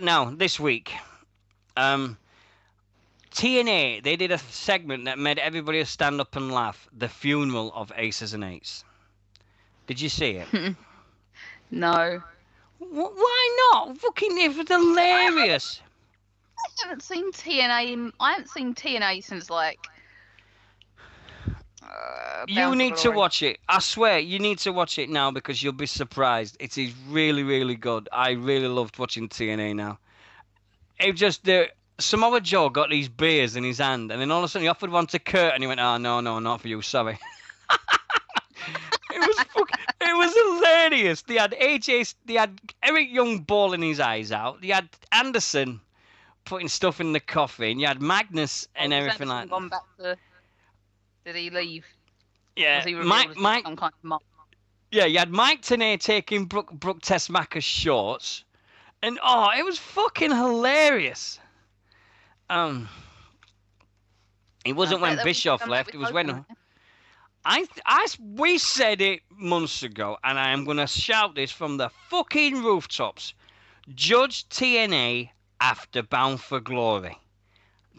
now this week, TNA, they did a segment that made everybody stand up and laugh. The funeral of Aces and Eights. Did you see it? No. Why not? Fucking, it was hilarious. I haven't seen TNA since like. You need to watch it. I swear, you need to watch it now because you'll be surprised. It is really, really good. I really loved watching TNA now. It just Samoa Joe got these beers in his hand, and then all of a sudden he offered one to Kurt, and he went, "Oh no, not for you, sorry." It was hilarious. They had Eric Young bawling his eyes out. They had Anderson putting stuff in the coffin. You had Magnus and everything like that. Back to, did he leave? Yeah, Mike. Some kind of yeah, you had Mike Tenay taking Brooke Tessmacher's shorts, and it was fucking hilarious. It wasn't when Bischoff left. It was when We said it months ago, and I am going to shout this from the fucking rooftops. Judge TNA after Bound for Glory.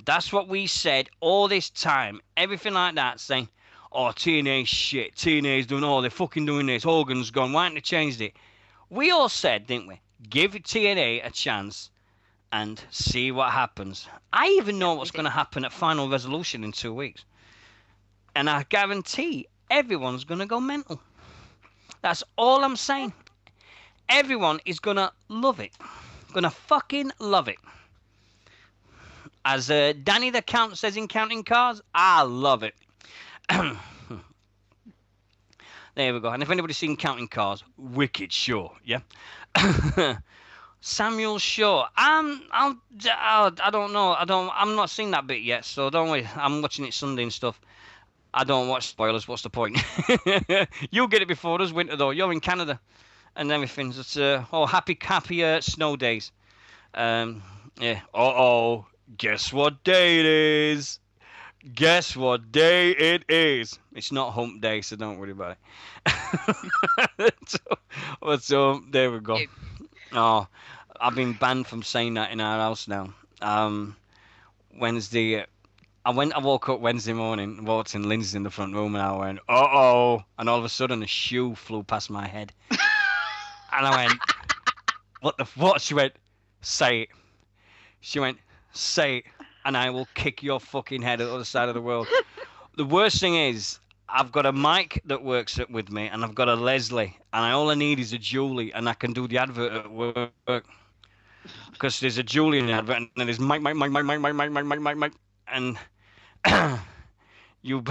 That's what we said all this time. Everything like that, saying, oh, TNA shit. TNA's doing all, they're fucking doing this. Hogan's gone. Why haven't they changed it? We all said, didn't we? Give TNA a chance and see what happens. I even know what's going to happen at Final Resolution in 2 weeks. And I guarantee everyone's going to go mental. That's all I'm saying. Everyone is going to love it. Going to fucking love it. As Danny the Count says in Counting Cars, I love it. There we go. And if anybody's seen Counting Cars, wicked sure, yeah. Samuel Shaw. I don't know. I'm not seeing that bit yet, so don't worry. I'm watching it Sunday and stuff. I don't watch spoilers. What's the point? You'll get it before us, winter though. You're in Canada, and everything's it's happy snow days. Yeah. Guess what day it is? Guess what day it is? It's not hump day, so don't worry about it. so there we go. Oh, I've been banned from saying that in our house now. Wednesday, I woke up Wednesday morning, walked in, Lindsay's in the front room, and I went, and all of a sudden a shoe flew past my head. And I went, what? She went, say it. She went, say it, and I will kick your fucking head at the other side of the world. The worst thing is, I've got a Mike that works with me, and I've got a Leslie, and all I need is a Julie, and I can do the advert at work. Because there's a Julie in the advert, and then there's Mike, and you,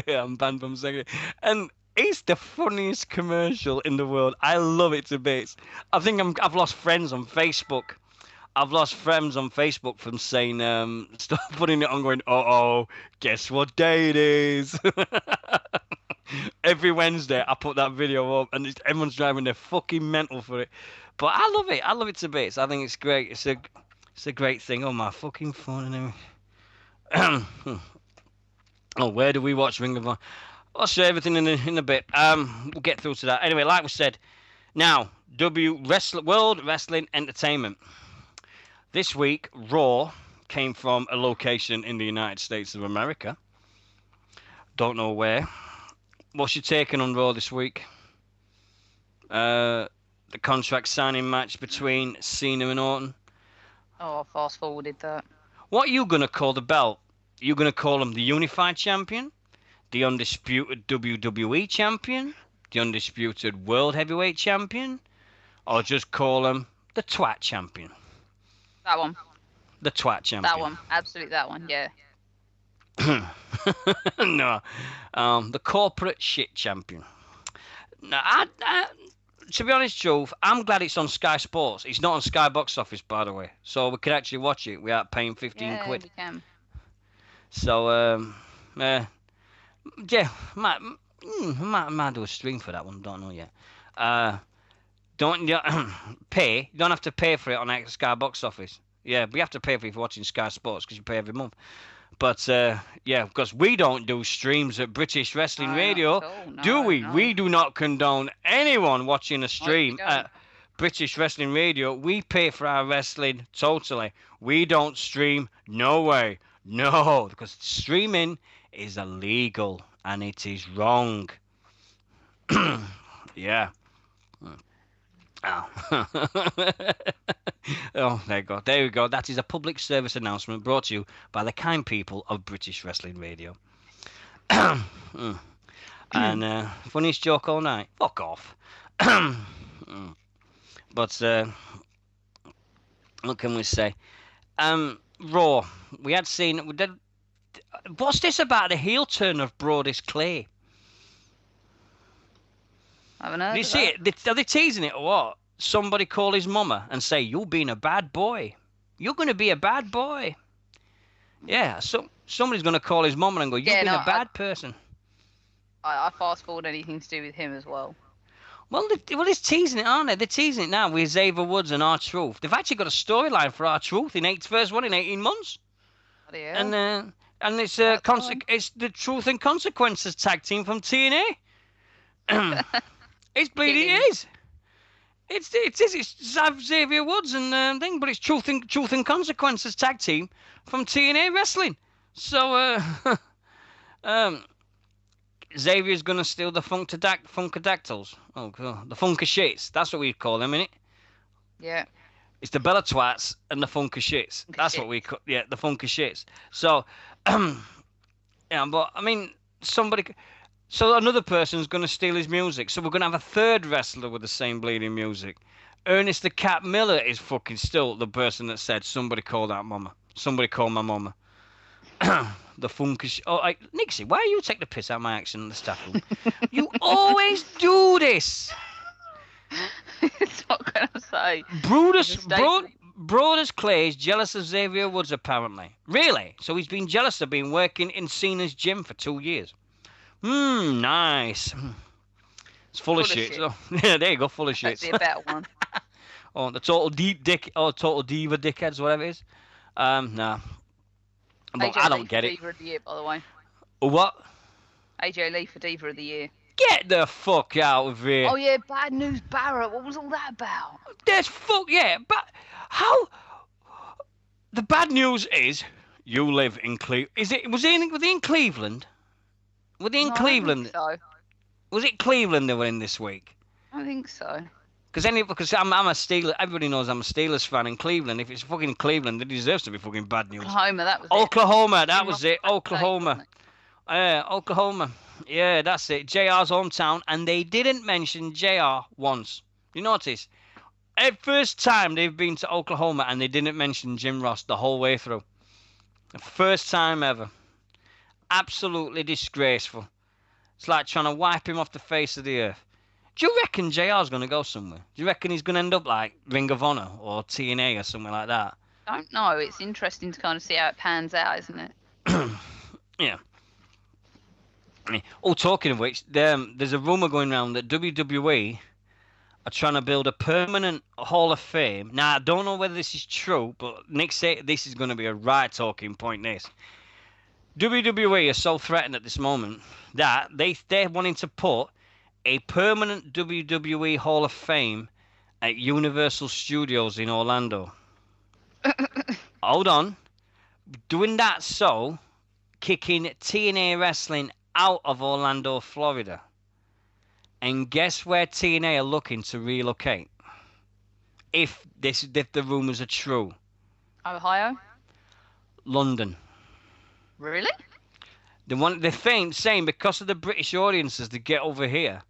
I'm banned from saying it, and it's the funniest commercial in the world. I love it to bits. I think I've lost friends on Facebook. I've lost friends on Facebook from saying, stop putting it on going, guess what day it is? Every Wednesday I put that video up and everyone's driving their fucking mental for it. But I love it. I love it to bits. I think it's great. It's a great thing. Oh, my fucking phone and everything. Where do we watch Ring of Honor? I'll show everything in a bit. We'll get through to that. Anyway, like we said, now, World Wrestling Entertainment. This week, Raw came from a location in the United States of America. Don't know where. What's your taking on Raw this week? The contract signing match between Cena and Orton. Oh, I fast forwarded that. What are you going to call the belt? Are you going to call him the Unified Champion? The Undisputed WWE Champion? The Undisputed World Heavyweight Champion? Or just call him the Twat Champion? That one. The Twat Champion. That one. Absolutely that one, yeah. No. The Corporate Shit Champion. No, to be honest, Joe, I'm glad it's on Sky Sports. It's not on Sky Box Office, by the way. So we can actually watch it without paying 15 quid. We can. So, might do a stream for that one. Don't know yet. Don't pay. You don't have to pay for it on Sky Box Office. Yeah, we have to pay for it for watching Sky Sports because you pay every month. But because we don't do streams at British Wrestling Radio, do we? No. We do not condone anyone watching a stream at British Wrestling Radio. We pay for our wrestling totally. We don't stream. No way. No, because streaming is illegal and it is wrong. Yeah. Oh. Oh, there you go. There we go. That is a public service announcement brought to you by the kind people of British Wrestling Radio. And funniest joke all night. Fuck off. But what can we say? Raw. We had seen. What's this about the heel turn of Brodus Clay? I haven't heard. Do you see it? Are they teasing it or what? Somebody call his mama and say, "You're being a bad boy. You're going to be a bad boy." Yeah, so somebody's going to call his mama and go, "You're being a bad person." I fast forward anything to do with him as well. Well, they're teasing it, aren't they? They're teasing it now with Xavier Woods and R-Truth. They've actually got a storyline for R-Truth in first one in 18 months. Yeah. And And it's That's fine. it's the Truth and Consequences tag team from TNA. It's bleeding. It Killing. is. It's Xavier Woods and thing, but it's Truth and Consequences tag team from TNA Wrestling. So um, Xavier's gonna steal the Funkadactyls. Oh god, the Funka shits. That's what we call them, innit? Yeah. It's the Bella Twats and the Funka shits. Funka That's shits. what we call, yeah, the Funka shits. So yeah, but I mean somebody. So another person's going to steal his music. So we're going to have a third wrestler with the same bleeding music. Ernest the Cat Miller is fucking still the person that said, somebody call that mama. Somebody call my mama. The funkish. Oh, Nixie, why you take the piss out of my accent in the staff room? You always do this. It's not gonna say. Brodus Clay is jealous of Xavier Woods, apparently. Really? So he's been jealous of being working in Cena's gym for 2 years. Nice. It's full of shit. Oh, yeah, there you go, full of shit. That's the better one. Oh, the total total diva dickheads, whatever it is. Nah. But AJ I don't Lee get for it. Diva of the Year, by the way. What? AJ Lee for Diva of the Year. Get the fuck out of here. Oh yeah, Bad News Barrett. What was all that about? But how? The bad news is you live in Cleveland. Was he in Cleveland? Were they in No, Cleveland? I don't think so. Was it Cleveland they were in this week? I think so. Because I'm a Steelers. Everybody knows I'm a Steelers fan in Cleveland. If it's fucking Cleveland, it deserves to be fucking bad news. Oklahoma, that was Oklahoma, it. that was it. Oklahoma. Oklahoma. Yeah, that's it. JR's hometown, and they didn't mention JR once. You notice? First time they've been to Oklahoma, and they didn't mention Jim Ross the whole way through. The first time ever. Absolutely disgraceful. It's like trying to wipe him off the face of the earth. Do you reckon JR's going to go somewhere? Do you reckon he's going to end up like Ring of Honor or TNA or something like that? I don't know. It's interesting to kind of see how it pans out, isn't it? Yeah. Oh, talking of which, there's a rumor going around that WWE are trying to build a permanent Hall of Fame. Now, I don't know whether this is true, but Nick said this is going to be a right talking point. This WWE are so threatened at this moment that they're wanting to put a permanent WWE Hall of Fame at Universal Studios in Orlando. Hold on. Doing that so, kicking TNA Wrestling out of Orlando, Florida. And guess where TNA are looking to relocate? If the rumours are true. Ohio? London. Really? They're saying because of the British audiences that get over here,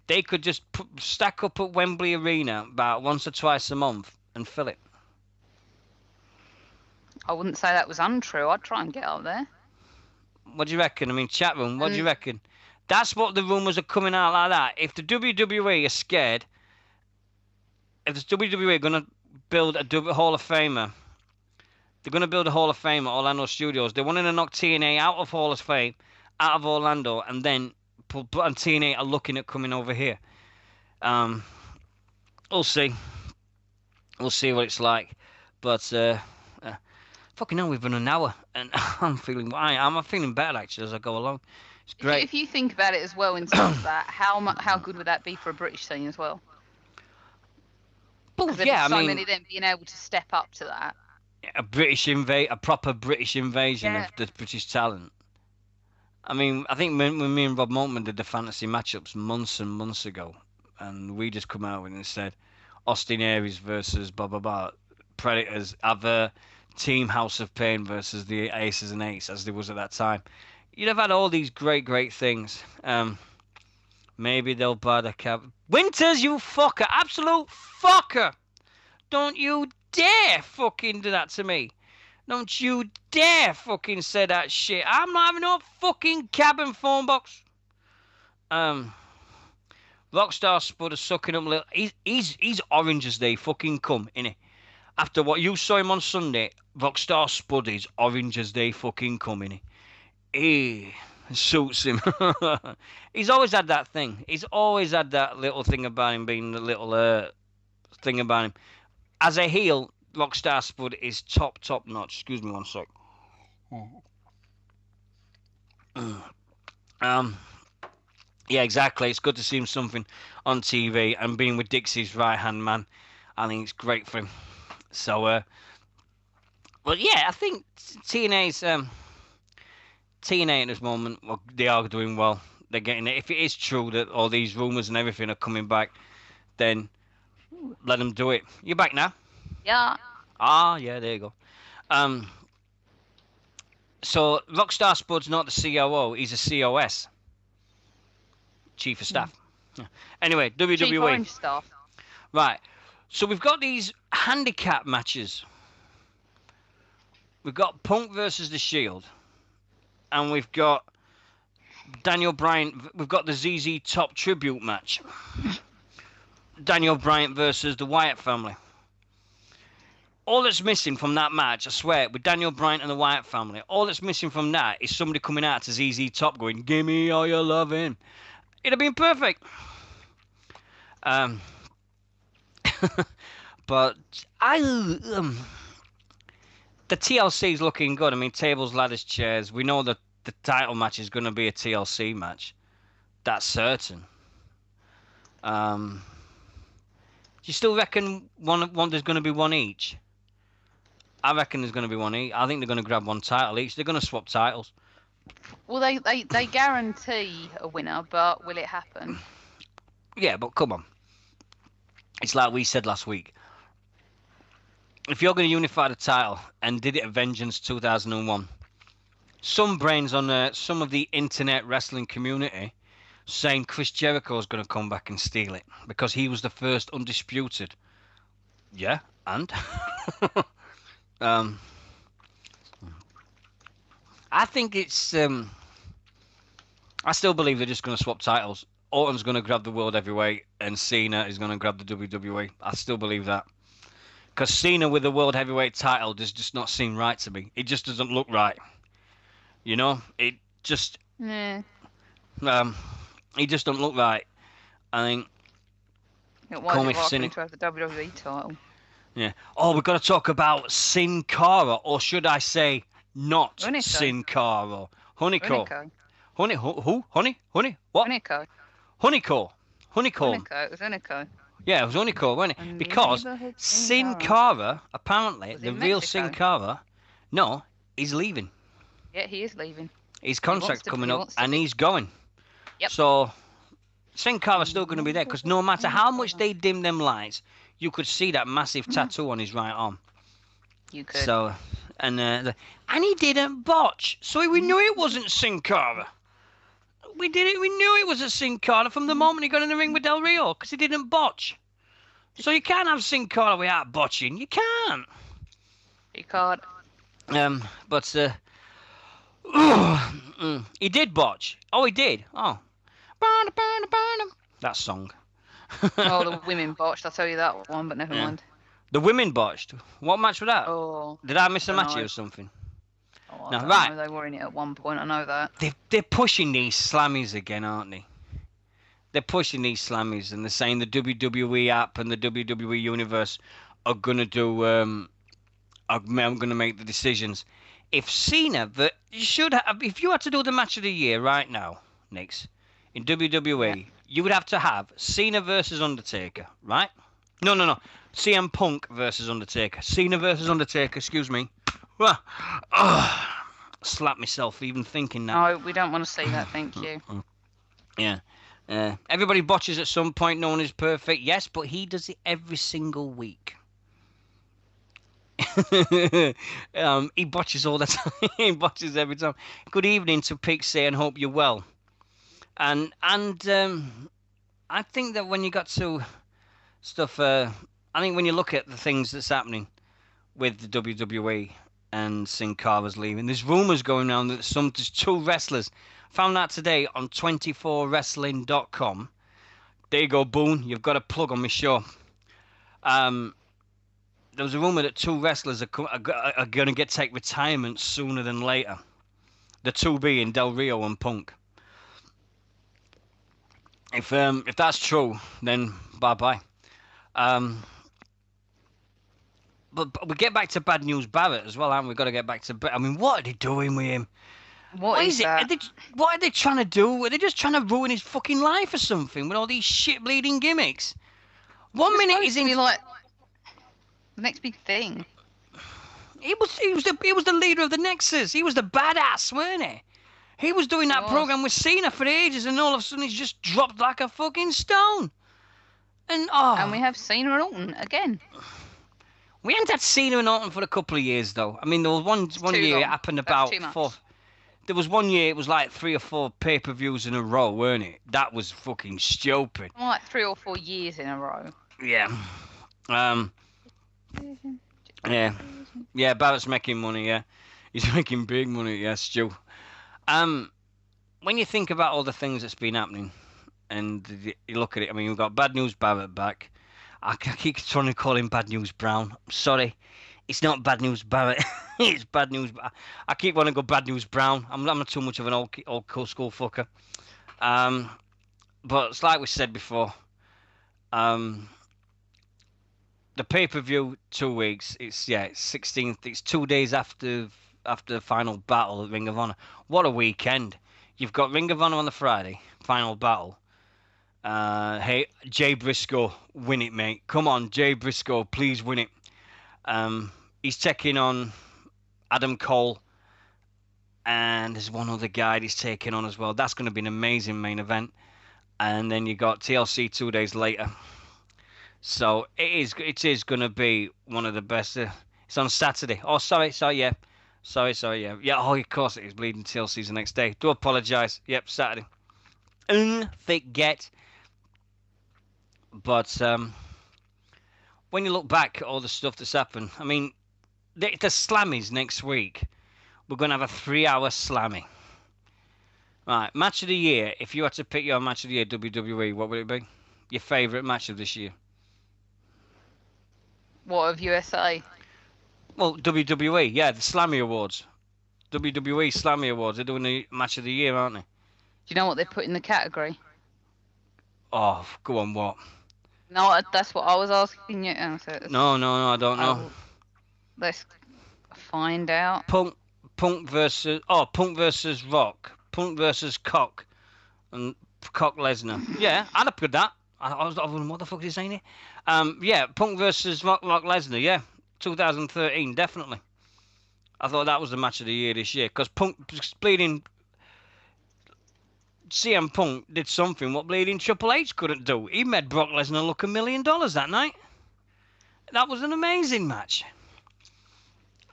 they could just stack up at Wembley Arena about once or twice a month and fill it. I wouldn't say that was untrue. I'd try and get up there. What do you reckon? I mean, chat room, what do you reckon? That's what the rumours are coming out like that. If the WWE are scared, if the WWE are going to build a Hall of Famer, they're going to build a Hall of Fame at Orlando Studios. They're wanting to knock TNA out of Hall of Fame, out of Orlando, and then TNA are looking at coming over here. We'll see. We'll see what it's like. But fucking hell, we've been an hour, and I'm feeling better actually as I go along. It's great. If you think about it as well in terms of that, how good would that be for a British scene as well? Because yeah, so many of them being able to step up to that. A proper British invasion of the British talent. I mean, I think when me and Rob Moultman did the fantasy matchups months and months ago, and we just come out with it and said Austin Aries versus blah blah blah, Predators, other Team House of Pain versus the Aces and Eights, as there was at that time. You'd have had all these great things. Maybe they'll buy the cab. Winters, you fucker, absolute fucker! Don't you dare fucking do that to me. Don't you dare fucking say that shit. I'm not having no fucking cabin phone box. Rockstar Spud is sucking up little. He's orange as they fucking come, innit? After what you saw him on Sunday, Rockstar Spud is orange as they fucking come, innit? It suits him. He's always had that thing. He's always had that little thing about him being the little thing about him. As a heel, Rockstar Spud is top notch. Excuse me one sec. Um, yeah, exactly. It's good to see him something on TV and being with Dixie's right hand man. I think it's great for him. So, well, yeah, I think TNA at this moment, well, they are doing well. They're getting it. If it is true that all these rumors and everything are coming back, then let them do it. You back now? Yeah. Ah, yeah, there you go. Um, so Rockstar Spud's not the COO; he's a COS, Chief of Staff. Yeah. Anyway, Chief WWE. Orange Staff. Right. So we've got these handicap matches. We've got Punk versus the Shield, and we've got Daniel Bryan. We've got the ZZ Top tribute match. Daniel Bryan versus the Wyatt family. All that's missing from that match, I swear, with Daniel Bryan and the Wyatt family, all that's missing from that is somebody coming out to ZZ Top going, "Give me all your loving." It'd have been perfect. Um, but the TLC is looking good. I mean, tables, ladders, chairs. We know that the title match is going to be a TLC match. That's certain. Do you still reckon one there's going to be one each? I reckon there's going to be one each. I think they're going to grab one title each. They're going to swap titles. Well, they guarantee a winner, but will it happen? Yeah, but come on. It's like we said last week. If you're going to unify the title and did it at Vengeance 2001, some brains on some of the internet wrestling community saying Chris Jericho is going to come back and steal it because he was the first undisputed. Yeah, and um, I think it's. I still believe they're just going to swap titles. Orton's going to grab the World Heavyweight, and Cena is going to grab the WWE. I still believe that because Cena with the World Heavyweight title does just not seem right to me. It just doesn't look right. You know, it just. Yeah. He just don't look right. I think. Why Call is me it likely cynic. to have the WWE title? Yeah. Oh, we've got to talk about Sin Cara, or should I say, not Hunico. Sin Cara. Hunico. Hunico. Who? Honey? What? Hunico. Hunico. Honeycomb. Hunico. It was Hunico. Yeah, it was Hunico, wasn't it? And Because neighborhood Sin Sin Cara Cara, apparently, was the in real Mexico. Sin Cara, no, he's leaving. Yeah, he is leaving. His contract's coming up, and be. he's going. Yep. So, Sin Cara's still going to be there, because no matter how much they dim them lights, you could see that massive tattoo on his right arm. You could. So, and he didn't botch, so we knew it wasn't Sin Cara. We knew it was a Sin Cara from the moment he got in the ring with Del Rio, because he didn't botch. So you can't have Sin Cara without botching. You can't. You can't. But he did botch. Oh, he did. Oh, that song. Oh, the women botched. I'll tell you that one, but never Yeah. mind. The women botched. What match was that? Oh. Did I miss a match dunno. or something? Oh, I No, don't right. know. They were in it at one point. I know that. They're pushing these slammies again, aren't they? They're pushing these slammies, and they're saying the WWE app and the WWE universe are gonna do. I'm gonna make the decisions. If Cena, if you had to do the match of the year right now, Nix, in WWE, you would have to have Cena versus Undertaker, right? No. CM Punk versus Undertaker. Cena versus Undertaker. Excuse me. Slap myself even thinking that. No, we don't want to see that. Thank you. Yeah. Everybody botches at some point. No one is perfect. Yes, but he does it every single week. He botches all the time. He botches every time. Good evening to Pixie, and hope you're well. And I think that when you got to stuff, I think when you look at the things that's happening with the WWE and Sin Cara's leaving, there's rumours going around that there's two wrestlers. Found that today on 24wrestling.com. There you go, Boone. You've got a plug on my show. There was a rumour that two wrestlers are going to take retirement sooner than later. The two being Del Rio and Punk. If that's true, then bye-bye. But we get back to Bad News Barrett as well, haven't we? Got to get back to... I mean, what are they doing with him? What is is it? that? What are they trying to do? Are they just trying to ruin his fucking life or something with all these shit bleeding gimmicks? One It's minute supposed he's to in. be like the next big thing. He was the leader of the Nexus. He was the badass, weren't he? He was doing He that was. program with Cena for ages, and all of a sudden he's just dropped like a fucking stone. And And we have Cena and Orton again. we hadn't had Cena and Orton for a couple of years though. I mean, there was one Too year it long. happened That's about too much. four. There was one year it was like 3 or 4 pay-per-views in a row, weren't it? That was fucking stupid. Like 3 or 4 years in a row. Yeah. Yeah. Yeah, Barrett's making money, yeah. He's making big money, yeah, Stu. When you think about all the things that's been happening, and you look at it, I mean, we've got Bad News Barrett back. I keep trying to call him Bad News Brown. I'm sorry. It's not Bad News Barrett. It's Bad News. I keep wanting to go Bad News Brown. I'm not too much of an old school fucker. But it's like we said before. The pay-per-view 2 weeks. It's 16th. It's 2 days after the final battle at Ring of Honor. What a weekend! You've got Ring of Honor on the Friday, final battle. Hey, Jay Briscoe, win it, mate. Come on, Jay Briscoe, please win it. He's taking on Adam Cole, and there's one other guy he's taking on as well. That's going to be an amazing main event. And then you got TLC 2 days later. So it is going to be one of the best. It's on Saturday. Oh, sorry, yeah. Sorry, yeah. Yeah, oh, of course it is. Bleeding TLC's the next day. Do apologise. Yep, Saturday. Forget. But when you look back at all the stuff that's happened, I mean, the Slammies next week. We're going to have a 3-hour Slammy. Right, match of the year. If you had to pick your match of the year, WWE, what would it be? Your favourite match of this year? What of USA? Well, WWE, yeah, the Slammy Awards. WWE Slammy Awards. They're doing the match of the year, aren't they? Do you know what they put in the category? Oh, go on, what? No, that's what I was asking you. No, I don't know. Let's find out. Punk versus Rock. Punk versus Cock. And Cock Lesnar. Yeah, I'd have put that. I was wondering what the fuck is he saying here? Yeah, Punk versus Rock Lesnar, yeah. 2013, definitely. I thought that was the match of the year this year. Because Punk bleeding CM Punk did something what bleeding Triple H couldn't do. He made Brock Lesnar look $1 million that night. That was an amazing match.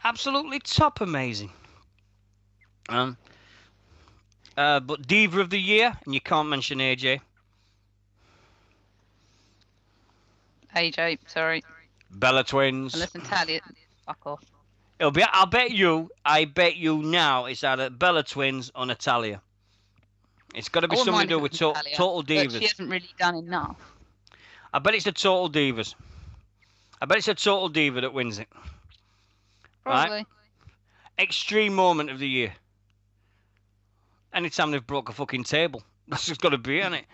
Absolutely top amazing. But Diva of the Year, and you can't mention AJ. AJ, sorry. Bella Twins. Unless Natalia, fuck off. It'll be. I bet you now it's either Bella Twins or Natalia. It's got to be something to do with Total Divas. But she hasn't really done enough. I bet it's the Total Divas. I bet it's a Total Diva that wins it. Probably. Right? Extreme moment of the year. Anytime they've broke a fucking table. That's just got to be, isn't it?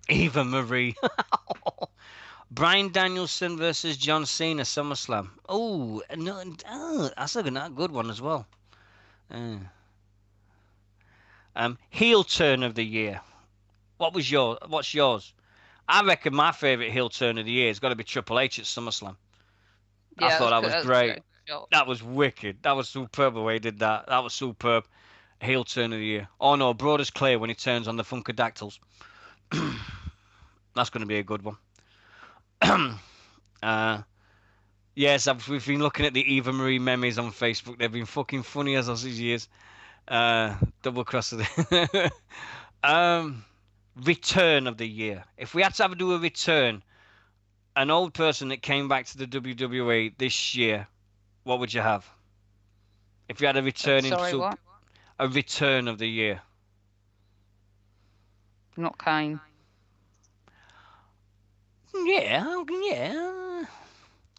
Eva Marie. Bryan Danielson versus John Cena SummerSlam. Oh, no, that's a good one as well. Heel turn of the year. What's yours? I reckon my favourite heel turn of the year has got to be Triple H at SummerSlam. Yeah, I thought that was great. Good. That was wicked. That was superb the way he did that. That was superb. Heel turn of the year. Oh no, broad as clear when he turns on the Funkadactyls. That's going to be a good one. Yes, we've been looking at the Eva Marie memes on Facebook. They've been fucking funny as us these years. Double cross of the return of the year. If we had to do a return, an old person that came back to the WWE this year, what would you have? If you had a return what? A return of the year. Not Kane. Yeah. No.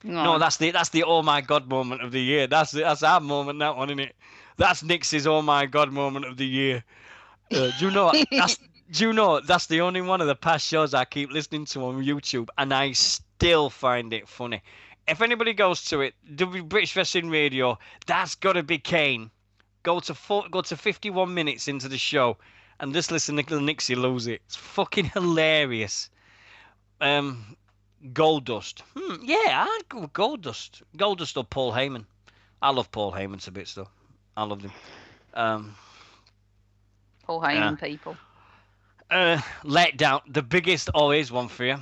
No, that's the oh my god moment of the year. That's our moment, that one, isn't it? That's Nix's oh my god moment of the year. Do you know that's the only one of the past shows I keep listening to on YouTube, and I still find it funny. If anybody goes to it, British Wrestling Radio, that's got to be Kane Go to 51 minutes into the show, and just listen to Nixy lose it. It's fucking hilarious. Goldust. Yeah, I'd go with Goldust. Goldust or Paul Heyman. I love Paul Heyman to bits though. I loved him. Paul Yeah. Heyman people. Let down. The biggest always one for you.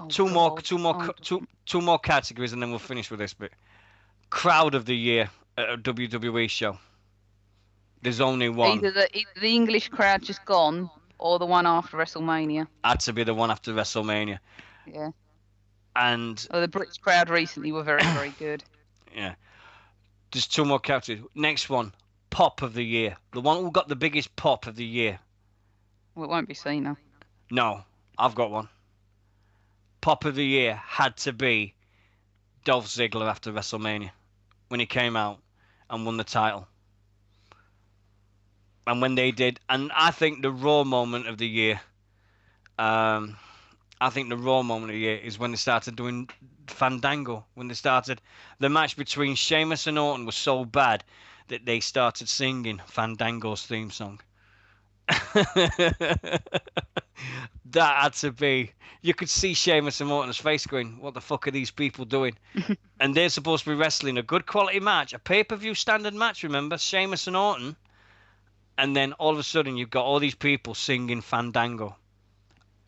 Two more categories, and then we'll finish with this bit. Crowd of the year at a WWE show. There's only one. Either the English crowd just gone, or the one after WrestleMania. Had to be the one after WrestleMania. Yeah. And the British crowd recently were very, very good. Yeah. There's two more categories. Next one, pop of the year. The one who got the biggest pop of the year. Well, it won't be Cena. No, I've got one. Pop of the year had to be Dolph Ziggler after WrestleMania when he came out and won the title. And when they did, and I think the Raw moment of the year, is when they started doing Fandango. When they started, the match between Sheamus and Orton was so bad that they started singing Fandango's theme song. That had to be. You could see Sheamus and Orton's face going, "What the fuck are these people doing?" And they're supposed to be wrestling a good quality match, a pay-per-view standard match. Remember, Sheamus and Orton. And then all of a sudden, you've got all these people singing Fandango.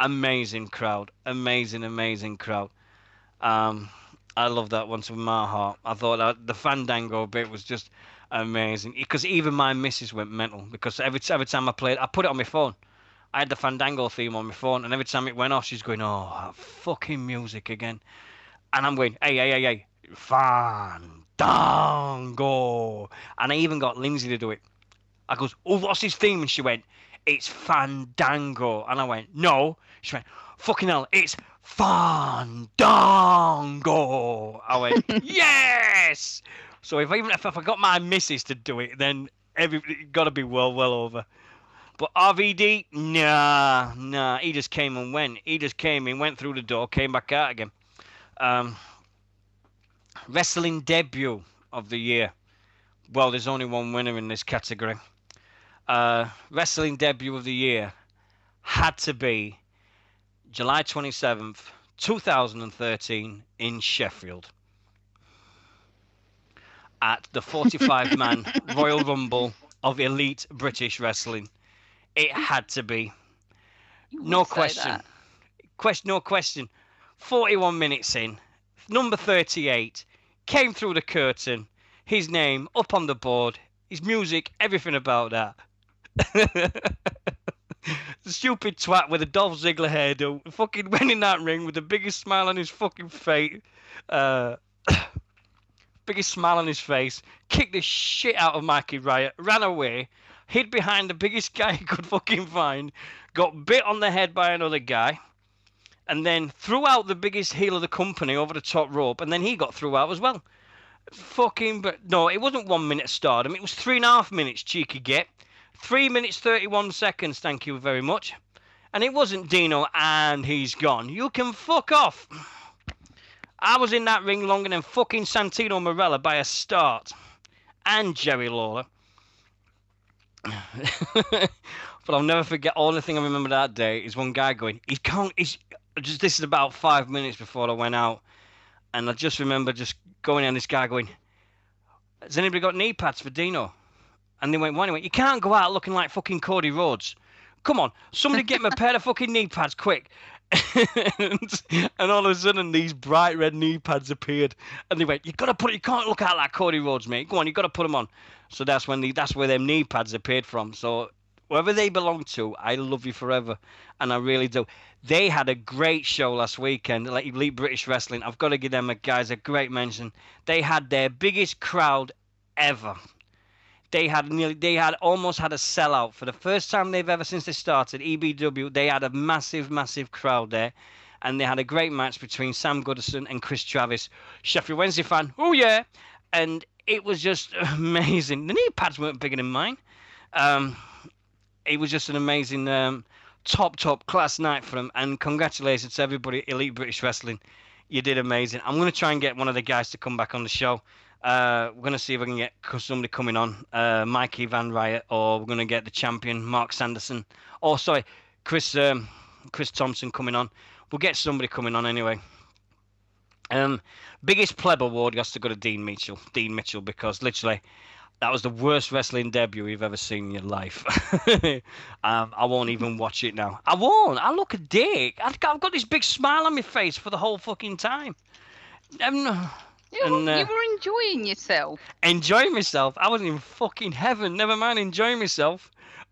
Amazing crowd. Amazing crowd. I love that one to my heart. I thought that the Fandango bit was just amazing. Because even my missus went mental. Because every time I played, I put it on my phone. I had the Fandango theme on my phone. And every time it went off, she's going, "Oh, that fucking music again." And I'm going, hey. Fandango. And I even got Lindsay to do it. I goes, "Oh, what's his theme?" And she went, "It's Fandango." And I went, "No." She went, "Fucking hell, it's Fandango." I went, "Yes!" So if I got my missus to do it, then it got to be well over. But RVD, nah, he just came and went. He just came in, went through the door, came back out again. Wrestling debut of the year. Well, there's only one winner in this category. Wrestling debut of the year had to be July 27th, 2013 in Sheffield at the 45-man Royal Rumble of Elite British Wrestling. It had to be. No question. No question. 41 minutes in, number 38 came through the curtain. His name up on the board, his music, everything about that. The stupid twat with a Dolph Ziggler hairdo fucking went in that ring with the biggest smile on his fucking face. Biggest smile on his face. Kicked the shit out of Mikey Riot. Ran away. Hid behind the biggest guy he could fucking find. Got bit on the head by another guy. And then threw out the biggest heel of the company over the top rope. And then he got threw out as well. But no, it wasn't 1 minute stardom. It was 3.5 minutes, cheeky git. 3 minutes 31 seconds, thank you very much. And it wasn't Dino and he's gone. You can fuck off. I was in that ring longer than fucking Santino Marella by a start. And Jerry Lawler. But I'll never forget, all the thing I remember that day is one guy going, this is about 5 minutes before I went out. And I just remember just going in, this guy going, "Has anybody got knee pads for Dino?" And they went, "Why?" He went, "You can't go out looking like fucking Cody Rhodes. Come on, somebody get me a pair of fucking knee pads, quick." and all of a sudden, these bright red knee pads appeared. And they went, "You can't look out like Cody Rhodes, mate. Go on, you got to put them on." So that's where them knee pads appeared from. So whoever they belong to, I love you forever. And I really do. They had a great show last weekend, like Elite British Wrestling. I've got to give them guys a great mention. They had their biggest crowd ever. They almost had a sellout for the first time they've ever since they started. EBW, they had a massive crowd there. And they had a great match between Sam Goodison and Chris Travis. Sheffield Wednesday fan, oh yeah. And it was just amazing. The knee pads weren't bigger than mine. It was just an amazing top class night for them, and congratulations to everybody at Elite British Wrestling. You did amazing. I'm going to try and get one of the guys to come back on the show. We're gonna see if we can get somebody coming on, Mikey Van Riot, or we're gonna get the champion Mark Sanderson. Oh, sorry, Chris Thompson coming on. We'll get somebody coming on anyway. Biggest pleb award has to go to Dean Mitchell. Dean Mitchell, because literally that was the worst wrestling debut you've ever seen in your life. I won't even watch it now. I won't. I look a dick. I've got this big smile on my face for the whole fucking time. You were enjoying yourself. Enjoying myself. I was in fucking heaven. Never mind enjoying myself.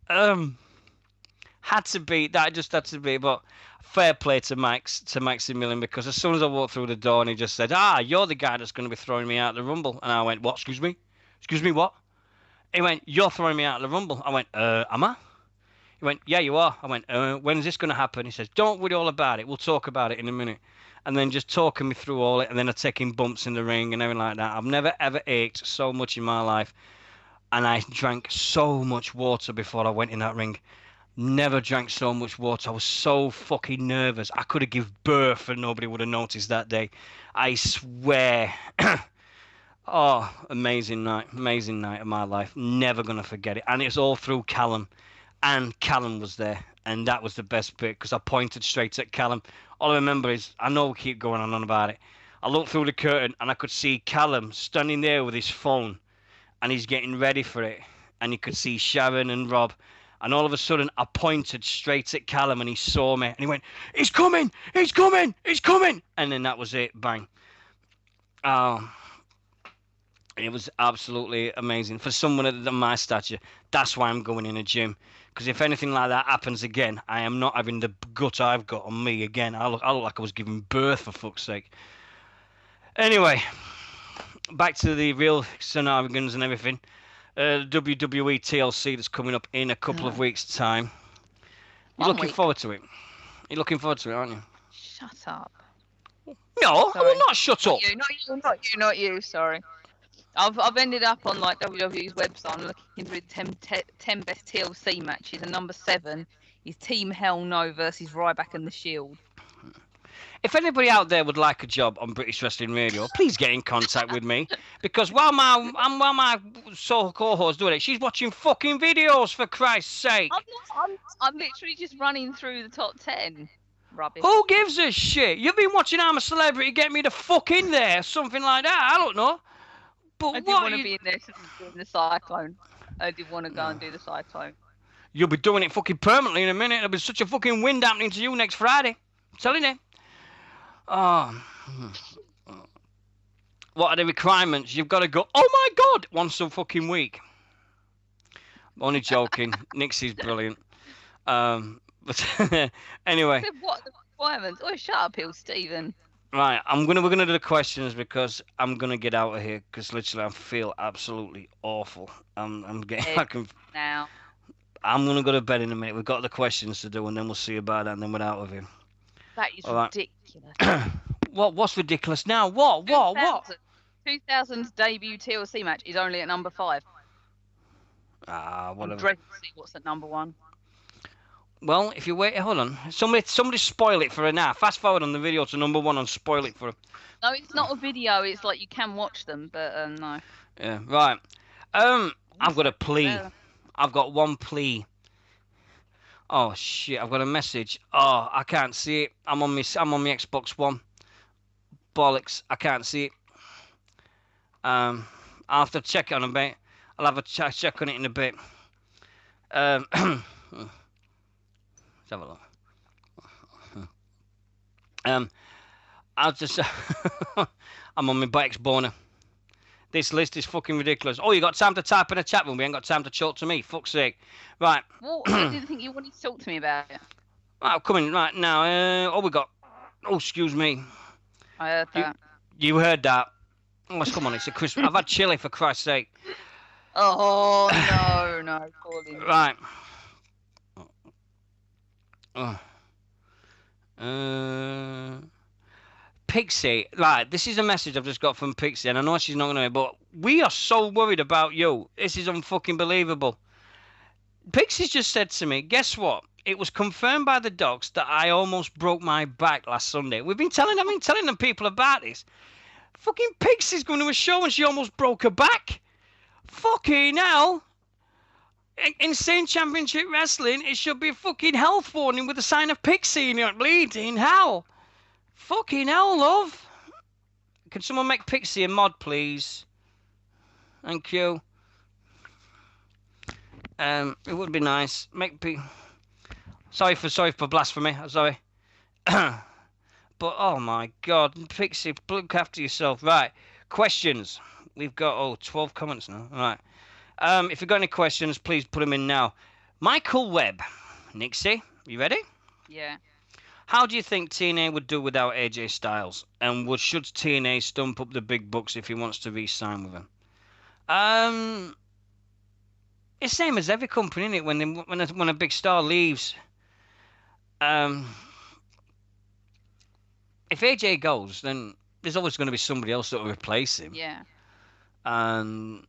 Had to be that. Just had to be. But fair play to Maximilian, because as soon as I walked through the door and he just said, you're the guy that's going to be throwing me out of the Rumble. And I went, what? Excuse me? Excuse me, what? He went, you're throwing me out of the Rumble. I went, am I? He went, yeah, you are. I went, when's this going to happen? He says, don't worry all about it. We'll talk about it in a minute. And then just talking me through all it, and then taking bumps in the ring and everything like that. I've never, ever ached so much in my life. And I drank so much water before I went in that ring. Never drank so much water. I was so fucking nervous. I could have given birth and nobody would have noticed that day. I swear. Oh, amazing night of my life. Never going to forget it. And it's all through Callum. And Callum was there. And that was the best bit, because I pointed straight at Callum. All I remember is, I know we keep going on about it. I looked through the curtain and I could see Callum standing there with his phone. And he's getting ready for it. And you could see Sharon and Rob. And all of a sudden, I pointed straight at Callum and he saw me. And he went, he's coming! He's coming! He's coming! And then that was it. Bang. It was absolutely amazing. For someone at my stature, that's why I'm going in a gym. Because if anything like that happens again, I am not having the gut I've got on me again. I look like I was giving birth, for fuck's sake. Anyway, back to the real shenanigans and everything. WWE TLC that's coming up in a couple of weeks' time. You're looking forward to it. You're looking forward to it, aren't you? Shut up. No, I will not shut up. Not you. Sorry. I've ended up on like WWE's website. I'm looking through 10 best TLC matches, and number 7 is Team Hell No versus Ryback and the Shield. If anybody out there would like a job on British Wrestling Radio, please get in contact with me, because while my sole co-host doing it, she's watching fucking videos, for Christ's sake. I'm literally just running through the top 10. Rubbish. Who gives a shit? You've been watching I'm a Celebrity, get me the fuck in there, something like that. I don't know. But I did want to be in there doing the Cyclone. I did want to go and do the Cyclone. You'll be doing it fucking permanently in a minute. There'll be such a fucking wind happening to you next Friday. I'm telling you. What are the requirements? You've got to go, oh my God, once a fucking week. I'm only joking. Nixie's brilliant. But anyway. What are the requirements? Oh, shut up, Hill Stephen. Right, we're gonna do the questions, because I'm gonna get out of here, because literally I feel absolutely awful. I'm getting now. I'm gonna go to bed in a minute. We've got the questions to do, and then we'll see about that, and then we're out of here. That is ridiculous. What's ridiculous now? What? 2000's debut TLC match is only at number 5. Whatever. I'm dreading to see what's at number 1. Well, if you wait, hold on. Somebody spoil it for her now. Fast forward on the video to number 1 and spoil it for her. No, it's not a video. It's like you can watch them, but no. Yeah, right. I've got a plea. I've got one plea. Oh shit! I've got a message. Oh, I can't see it. I'm on my Xbox One. Bollocks! I can't see it. I'll have to check it on a bit. I'll have a check on it in a bit. Let's have a look. I'll just. I'm on my bike's boner. This list is fucking ridiculous. Oh, you got time to type in a chat room? We ain't got time to talk to me. Fuck's sake. Right. What did you think you wanted to talk to me about? Right, coming right now. We got. Oh, excuse me. I heard that. You heard that? Oh, come on, it's a Christmas. I've had chili, for Christ's sake. Oh no, Pauline. Right. Pixie, right, this is a message I've just got from Pixie, and I know she's not going to, but we are so worried about you. This is unfucking believable. Pixie's just said to me, guess what? It was confirmed by the docs that I almost broke my back last Sunday. I've been telling them people about this. Fucking Pixie's going to a show and she almost broke her back. Fucking hell. Insane Championship Wrestling, it should be a fucking health warning with a sign of Pixie in it. Bleeding hell. Fucking hell, love. Can someone make Pixie a mod, please? Thank you. It would be nice. Sorry for blasphemy. Sorry. But oh my God, Pixie, look after yourself. Right. Questions. We've got 12 comments now. All right. If you've got any questions, please put them in now. Michael Webb. Nixy, you ready? Yeah. How do you think TNA would do without AJ Styles? And should TNA stump up the big bucks if he wants to re-sign with them? It's the same as every company, isn't it? When a big star leaves, if AJ goes, then there's always going to be somebody else that will replace him. Yeah. And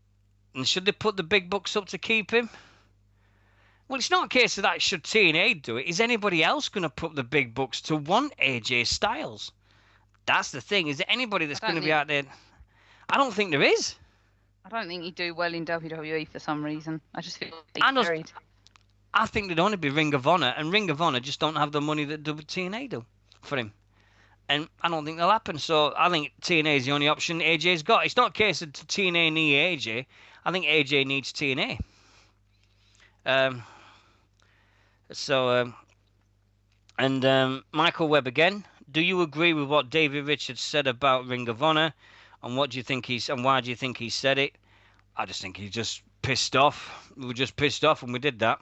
should they put the big bucks up to keep him? Well, it's not a case of that. Should TNA do it? Is anybody else going to put the big bucks to want AJ Styles? That's the thing. Is there anybody that's going to be out there? I don't think there is. I don't think he'd do well in WWE for some reason. I just feel he's buried. I think there'd only be Ring of Honor, and Ring of Honor just don't have the money that TNA do for him. And I don't think that'll happen. So I think TNA is the only option AJ's got. It's not a case of TNA need AJ. I think AJ needs TNA. Michael Webb again. Do you agree with what David Richards said about Ring of Honor? And what do you think why do you think he said it? I just think he's just pissed off. We were just pissed off when we did that.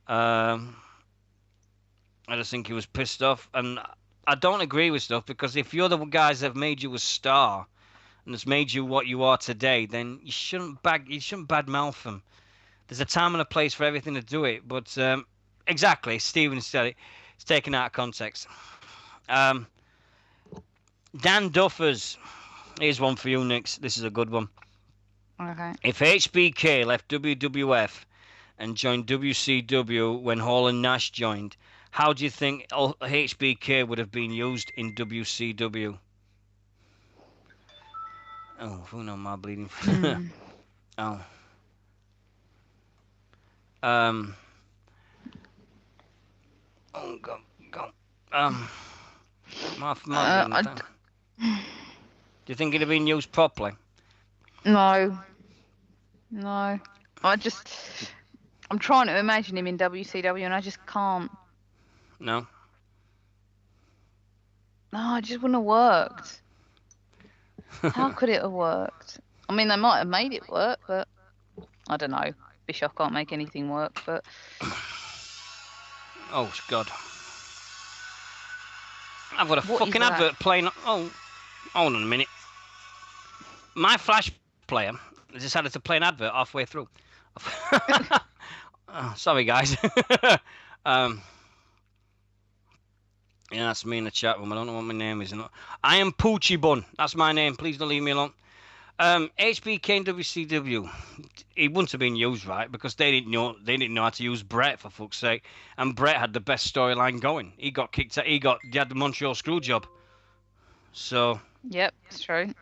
I just think he was pissed off, and I don't agree with stuff because if you're the guys that have made you a star and has made you what you are today, then you shouldn't badmouth them. There's a time and a place for everything to do it, but exactly, Steven said it. It's taken out of context. Dan Duffers. Here's one for you, Nix. This is a good one. Okay. If HBK left WWF and joined WCW when Hall and Nash joined, how do you think HBK would have been used in WCW? Oh, who knows my bleeding? Oh. Oh, go. Do you think it'd have been used properly? No. I'm trying to imagine him in WCW and I just can't. No? No, it just wouldn't have worked. How could it have worked? I mean, they might have made it work, but I don't know. Bischoff can't make anything work, but... Oh, God. I've got a What fucking advert playing... Oh, hold on a minute. My Flash player decided to play an advert halfway through. Sorry, guys. Yeah, that's me in the chat room. I don't know what my name is. I am Poochie Bun. That's my name. Please don't leave me alone. HBK and WCW. He wouldn't have been used right because they didn't know how to use Brett, for fuck's sake. And Brett had the best storyline going. He got kicked out. He had the Montreal screw job. So. Yep, it's true.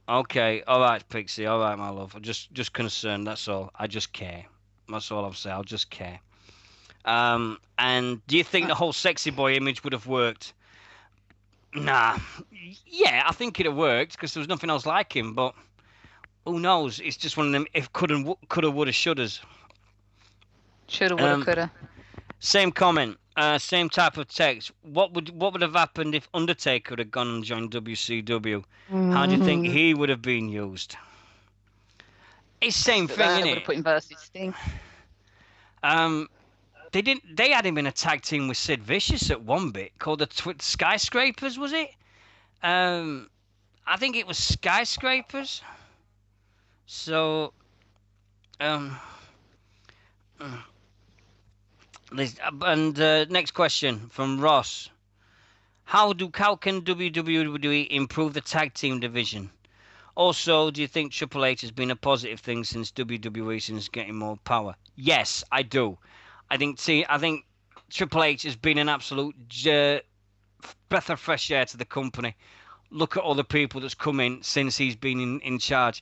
Okay, all right, Pixie. All right, my love. I'm just concerned. That's all. I just care. That's all I'll say. I'll just care. And do you think the whole sexy boy image would have worked? Nah. Yeah, I think it'd have worked because there was nothing else like him. But who knows? It's just one of them. If coulda, woulda, shouldas. Shoulda, woulda, coulda. Same comment. Same type of text. What would have happened if Undertaker would have gone and joined WCW? How do you think he would have been used? It's same thing, isn't it? Would have put him versus Sting. They had him in a tag team with Sid Vicious at one bit called the Skyscrapers, was it? I think it was Skyscrapers. So, next question from Ross. How can WWE improve the tag team division? Also, do you think Triple H has been a positive thing since WWE since getting more power? Yes, I do. I think Triple H has been an absolute breath of fresh air to the company. Look at all the people that's come in since he's been in charge.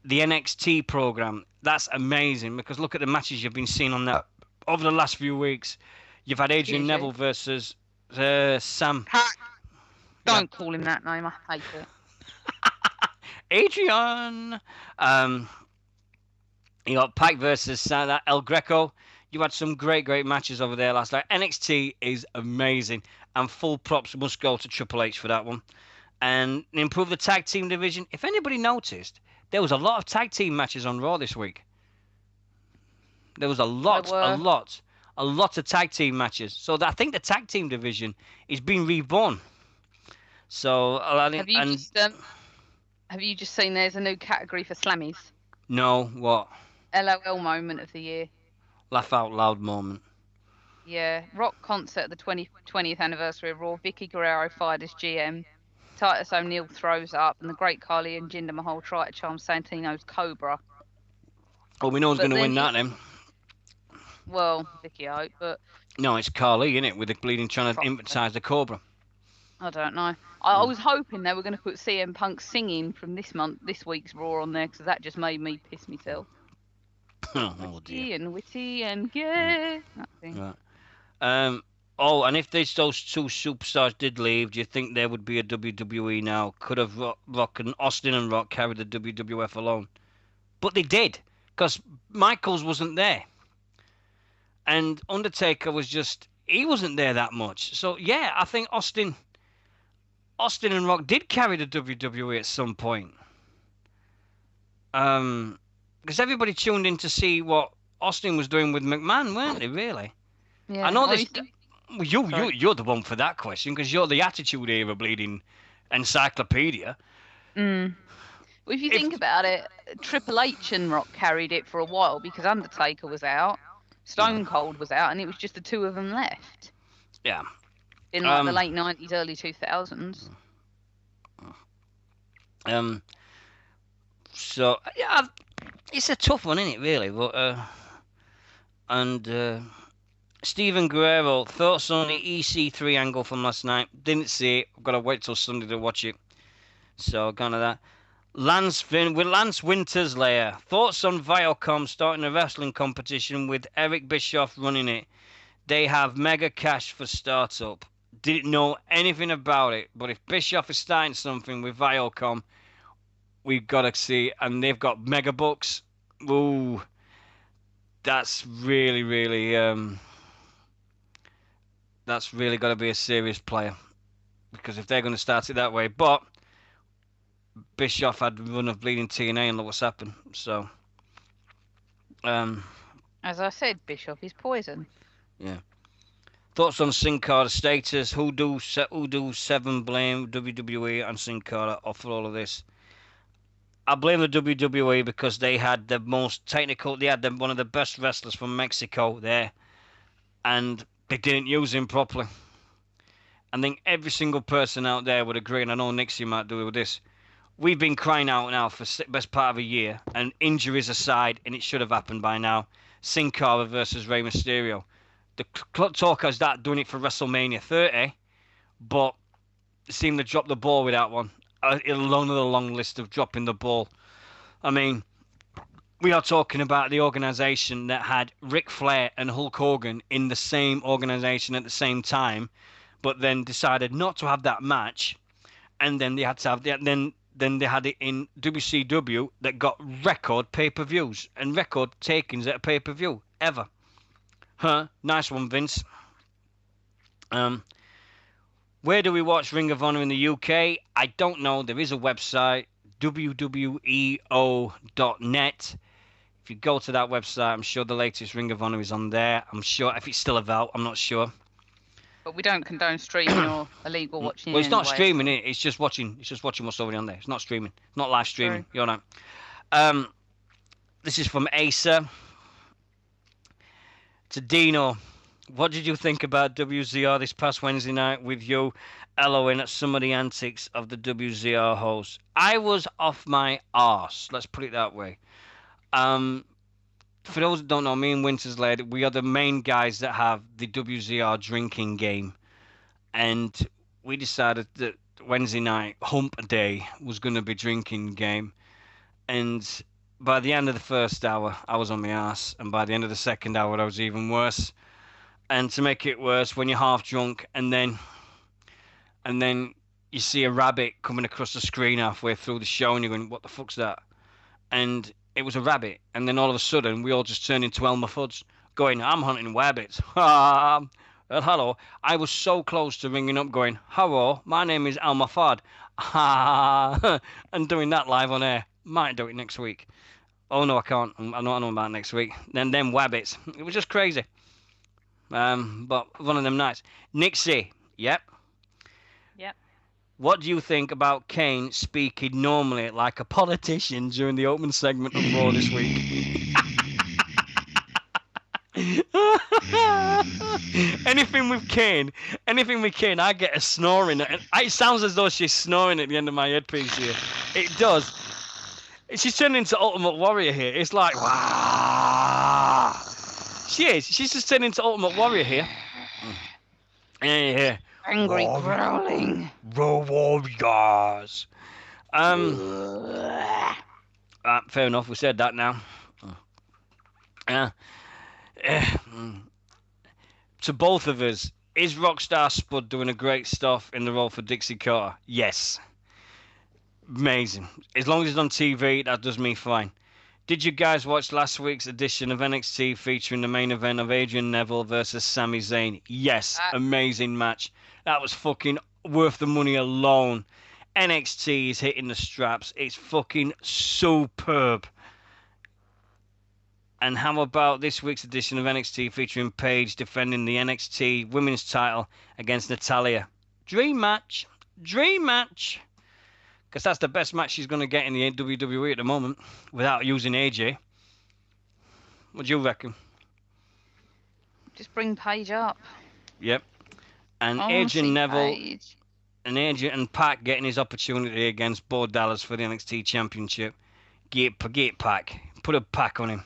The NXT program, that's amazing because look at the matches you've been seeing on that over the last few weeks. You've had Adrian Excuse you. Neville versus Sam. Don't call him that name. I hate it. Adrian. You got Pac versus El Greco. You had some great matches over there last night. NXT is amazing, and full props must go to Triple H for that one. And improve the tag team division. If anybody noticed, there was a lot of tag team matches on Raw this week. There was a lot of tag team matches. So I think the tag team division is being reborn. So have you just seen there's a new category for Slammies? No, what? LOL moment of the year. Laugh out loud moment. Yeah, rock concert at the 20th anniversary of Raw. Vicky Guerrero fired as GM. Titus O'Neil throws up, and the Great Khali and Jinder Mahal try to charm Santino's Cobra. Well, we know who's going to win that then. Well, Vicky, I hope, but no, it's Khali, isn't it? With the bleeding trying to emphasise the Cobra. I don't know. I was hoping they were going to put CM Punk singing from this week's Raw on there, because that just made me piss myself. Oh dear. Witty and gay. Right. And if those two superstars did leave, do you think there would be a WWE now? Could have Rock and Austin and Rock carried the WWF alone? But they did, because Michaels wasn't there. And Undertaker he wasn't there that much. So, yeah, I think Austin and Rock did carry the WWE at some point. Because everybody tuned in to see what Austin was doing with McMahon, weren't they, really? Yeah. I know this... You're the one for that question, because you're the Attitude Era bleeding encyclopedia. Well, if you think about it, Triple H and Rock carried it for a while because Undertaker was out, Stone Cold was out, and it was just the two of them left. Yeah. In the late 90s, early 2000s. So, yeah, it's a tough one, isn't it, really? But, Steven Guerrero, thoughts on the EC3 angle from last night? Didn't see it. I've got to wait till Sunday to watch it. So, kind of that. Lance Winter's layer. Thoughts on Viacom starting a wrestling competition with Eric Bischoff running it? They have mega cash for startup. Didn't know anything about it, but if Bischoff is starting something with Viacom, we've got to see. And they've got mega bucks. Ooh, that's really got to be a serious player, because if they're going to start it that way, but Bischoff had a run of bleeding TNA and look what's happened. So, as I said, Bischoff is poison. Yeah. Thoughts on Sin Cara status? Who do Seven blame WWE and Sin Cara for all of this? I blame the WWE because they had the most technical. They had one of the best wrestlers from Mexico there, and they didn't use him properly. I think every single person out there would agree, and I know Nixy might do with this. We've been crying out now for the best part of a year, and injuries aside, and it should have happened by now. Sin Cara versus Rey Mysterio. The talk is that doing it for WrestleMania 30, but they seem to drop the ball with that one. Along the long list of dropping the ball. I mean, we are talking about the organisation that had Ric Flair and Hulk Hogan in the same organisation at the same time, but then decided not to have that match, and then they had to have then they had it in WCW that got record pay-per-views and record takings at a pay-per-view ever. Nice one, Vince. Where do we watch Ring of Honor in the UK? I don't know. There is a website, www.eo.net. If you go to that website, I'm sure the latest Ring of Honor is on there. I'm sure if it's still about, I'm not sure. But we don't condone streaming or illegal watching. Well, it's not streaming. It's just watching. It's just watching what's already on there. It's not streaming. Not live streaming. You're right. This is from Asa. To Dino. What did you think about WZR this past Wednesday night with you LOing at some of the antics of the WZR host? I was off my arse. Let's put it that way. For those that don't know, me and Winter's Led, we are the main guys that have the WZR drinking game, and we decided that Wednesday night hump day was going to be drinking game, and by the end of the first hour, I was on my ass, and by the end of the second hour, I was even worse. And to make it worse, when you're half drunk, and then you see a rabbit coming across the screen halfway through the show, and you're going, "What the fuck's that?" And it was a rabbit, and then all of a sudden, we all just turned into Elmer Fudd's, going, "I'm hunting rabbits." Well, hello. I was so close to ringing up, going, "Hello, my name is Elmer Fudd," and doing that live on air. Might do it next week. Oh no, I can't. I don't know about next week. Then them wabbits. It was just crazy. But one of them nights. Nixie. Yep. Yep. What do you think about Kane speaking normally like a politician during the opening segment of Raw this week? anything with Kane, I get a snoring. It sounds as though she's snoring at the end of my headpiece here. It does. She's turned into Ultimate Warrior here. It's like, wow. She is. She's just turned into Ultimate Warrior here. Yeah. Angry growling. Warriors. Fair enough. We said that now. To both of us, is Rockstar Spud doing a great stuff in the role for Dixie Carter? Yes. Amazing. As long as it's on TV, that does me fine. Did you guys watch last week's edition of NXT featuring the main event of Adrian Neville versus Sami Zayn? Yes. Amazing match. That was fucking worth the money alone. NXT is hitting the straps. It's fucking superb. And how about this week's edition of NXT featuring Paige defending the NXT Women's title against Natalya? Dream match. Because that's the best match she's going to get in the WWE at the moment without using AJ. What do you reckon? Just bring Paige up. Yep. And Adrian Neville and Pac getting his opportunity against Bo Dallas for the NXT Championship. Get Pac. Put a Pac on him.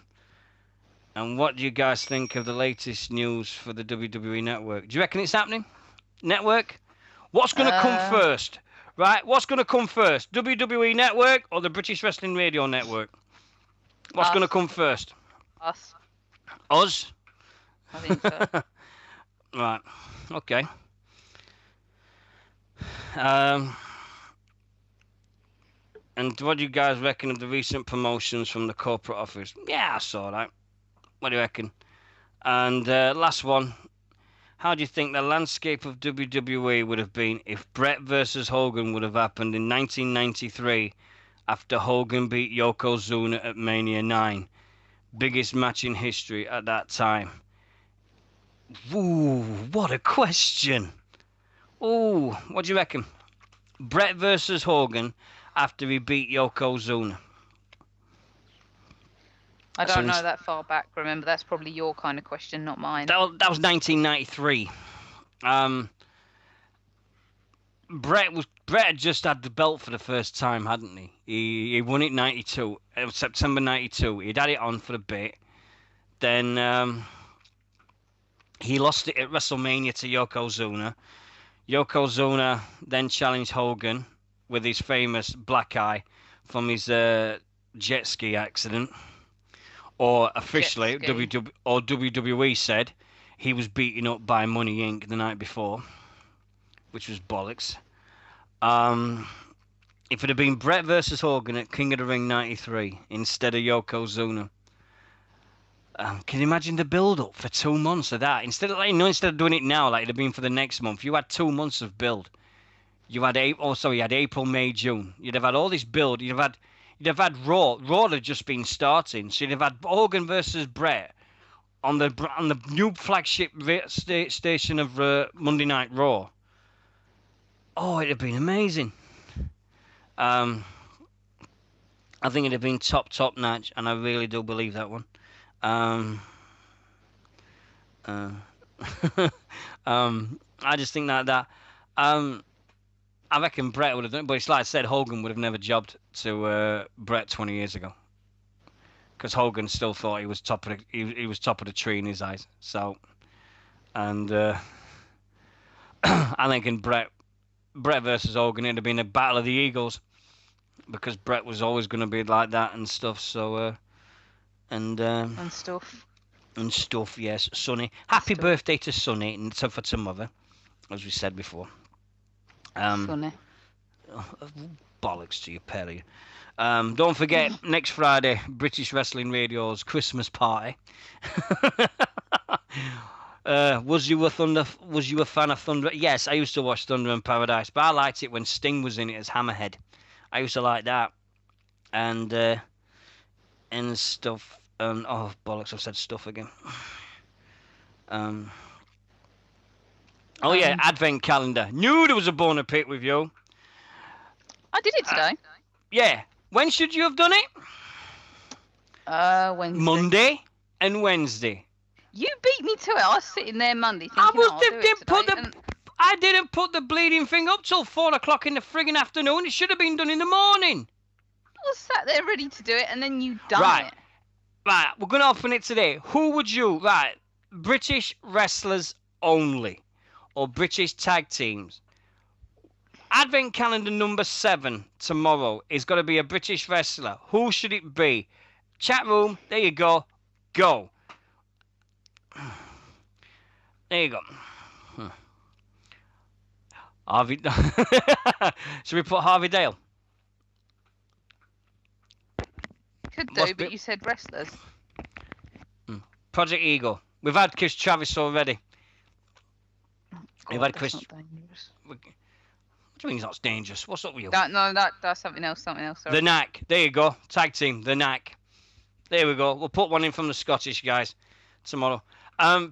And what do you guys think of the latest news for the WWE Network? Do you reckon it's happening? Network? What's going to come first? Right, what's going to come first? WWE Network or the British Wrestling Radio Network? What's going to come first? Us. Us? I think so. Right, okay. And what do you guys reckon of the recent promotions from the corporate office? Yeah, I saw that. What do you reckon? And last one. How do you think the landscape of WWE would have been if Bret versus Hogan would have happened in 1993 after Hogan beat Yokozuna at Mania 9? Biggest match in history at that time. Ooh, what a question. Ooh, what do you reckon? Bret versus Hogan after he beat Yokozuna. I don't know that far back. Remember, that's probably your kind of question, not mine. That was 1993. Bret had just had the belt for the first time, hadn't he? He won it 92. It was September 92. He'd had it on for a bit. Then he lost it at WrestleMania to Yokozuna. Yokozuna then challenged Hogan with his famous black eye from his jet ski accident. Or officially, WWE said he was beaten up by Money Inc. the night before, which was bollocks. If it had been Bret versus Hogan at King of the Ring 93 instead of Yokozuna, can you imagine the build-up for 2 months of that? Instead of doing it now like it'd have been for the next month, you had 2 months of build. You had April, May, June. You'd have had all this build. You'd have had Raw. Raw had just been starting, so you'd have had Hogan versus Bret on the new flagship station of Monday Night Raw. Oh, it'd have been amazing. I think it'd have been top notch, and I really do believe that one. I just think that. I reckon Bret would have done it, but it's like I said, Hogan would have never jobbed to Bret 20 years ago. because Hogan still thought he was top of he was top of the tree in his eyes. So, and I think in Brett versus Hogan, it'd have been a battle of the egos, because Brett was always going to be like that and stuff. So, and stuff. and stuff. Yes, Sonny. Happy Stuff. birthday to Sonny, and so for to mother, as we said before. Funny. Bollocks to you, Perry. Don't forget, next Friday, British Wrestling Radio's Christmas party. Was you a fan of Thunder? Yes, I used to watch Thunder in Paradise, but I liked it when Sting was in it as Hammerhead. I used to like that, and stuff. Oh bollocks! I've said stuff again. Oh yeah, Advent calendar. Knew there was a bone to pick with you. I did it today. Yeah. When should you have done it? Wednesday. Monday and Wednesday. You beat me to it. I was sitting there Monday thinking, I didn't put the bleeding thing up till 4 o'clock in the friggin' afternoon. It should have been done in the morning. I was sat there ready to do it, and then you done it. Right, we're going to open it today. Who would you, British wrestlers only, or British tag teams? Advent calendar number 7 tomorrow is going to be a British wrestler. Who should it be? Chat room, there you go. Go. There you go. Harvey. Should we put Harvey Dale? Could do, but you said wrestlers. Project Eagle. We've had Chris Travis already. We've had Chris. Not dangerous. What do you mean it's not dangerous? What's up with you? That's something else. Sorry. The Knack. There you go. Tag team. The Knack. There we go. We'll put one in from the Scottish guys tomorrow.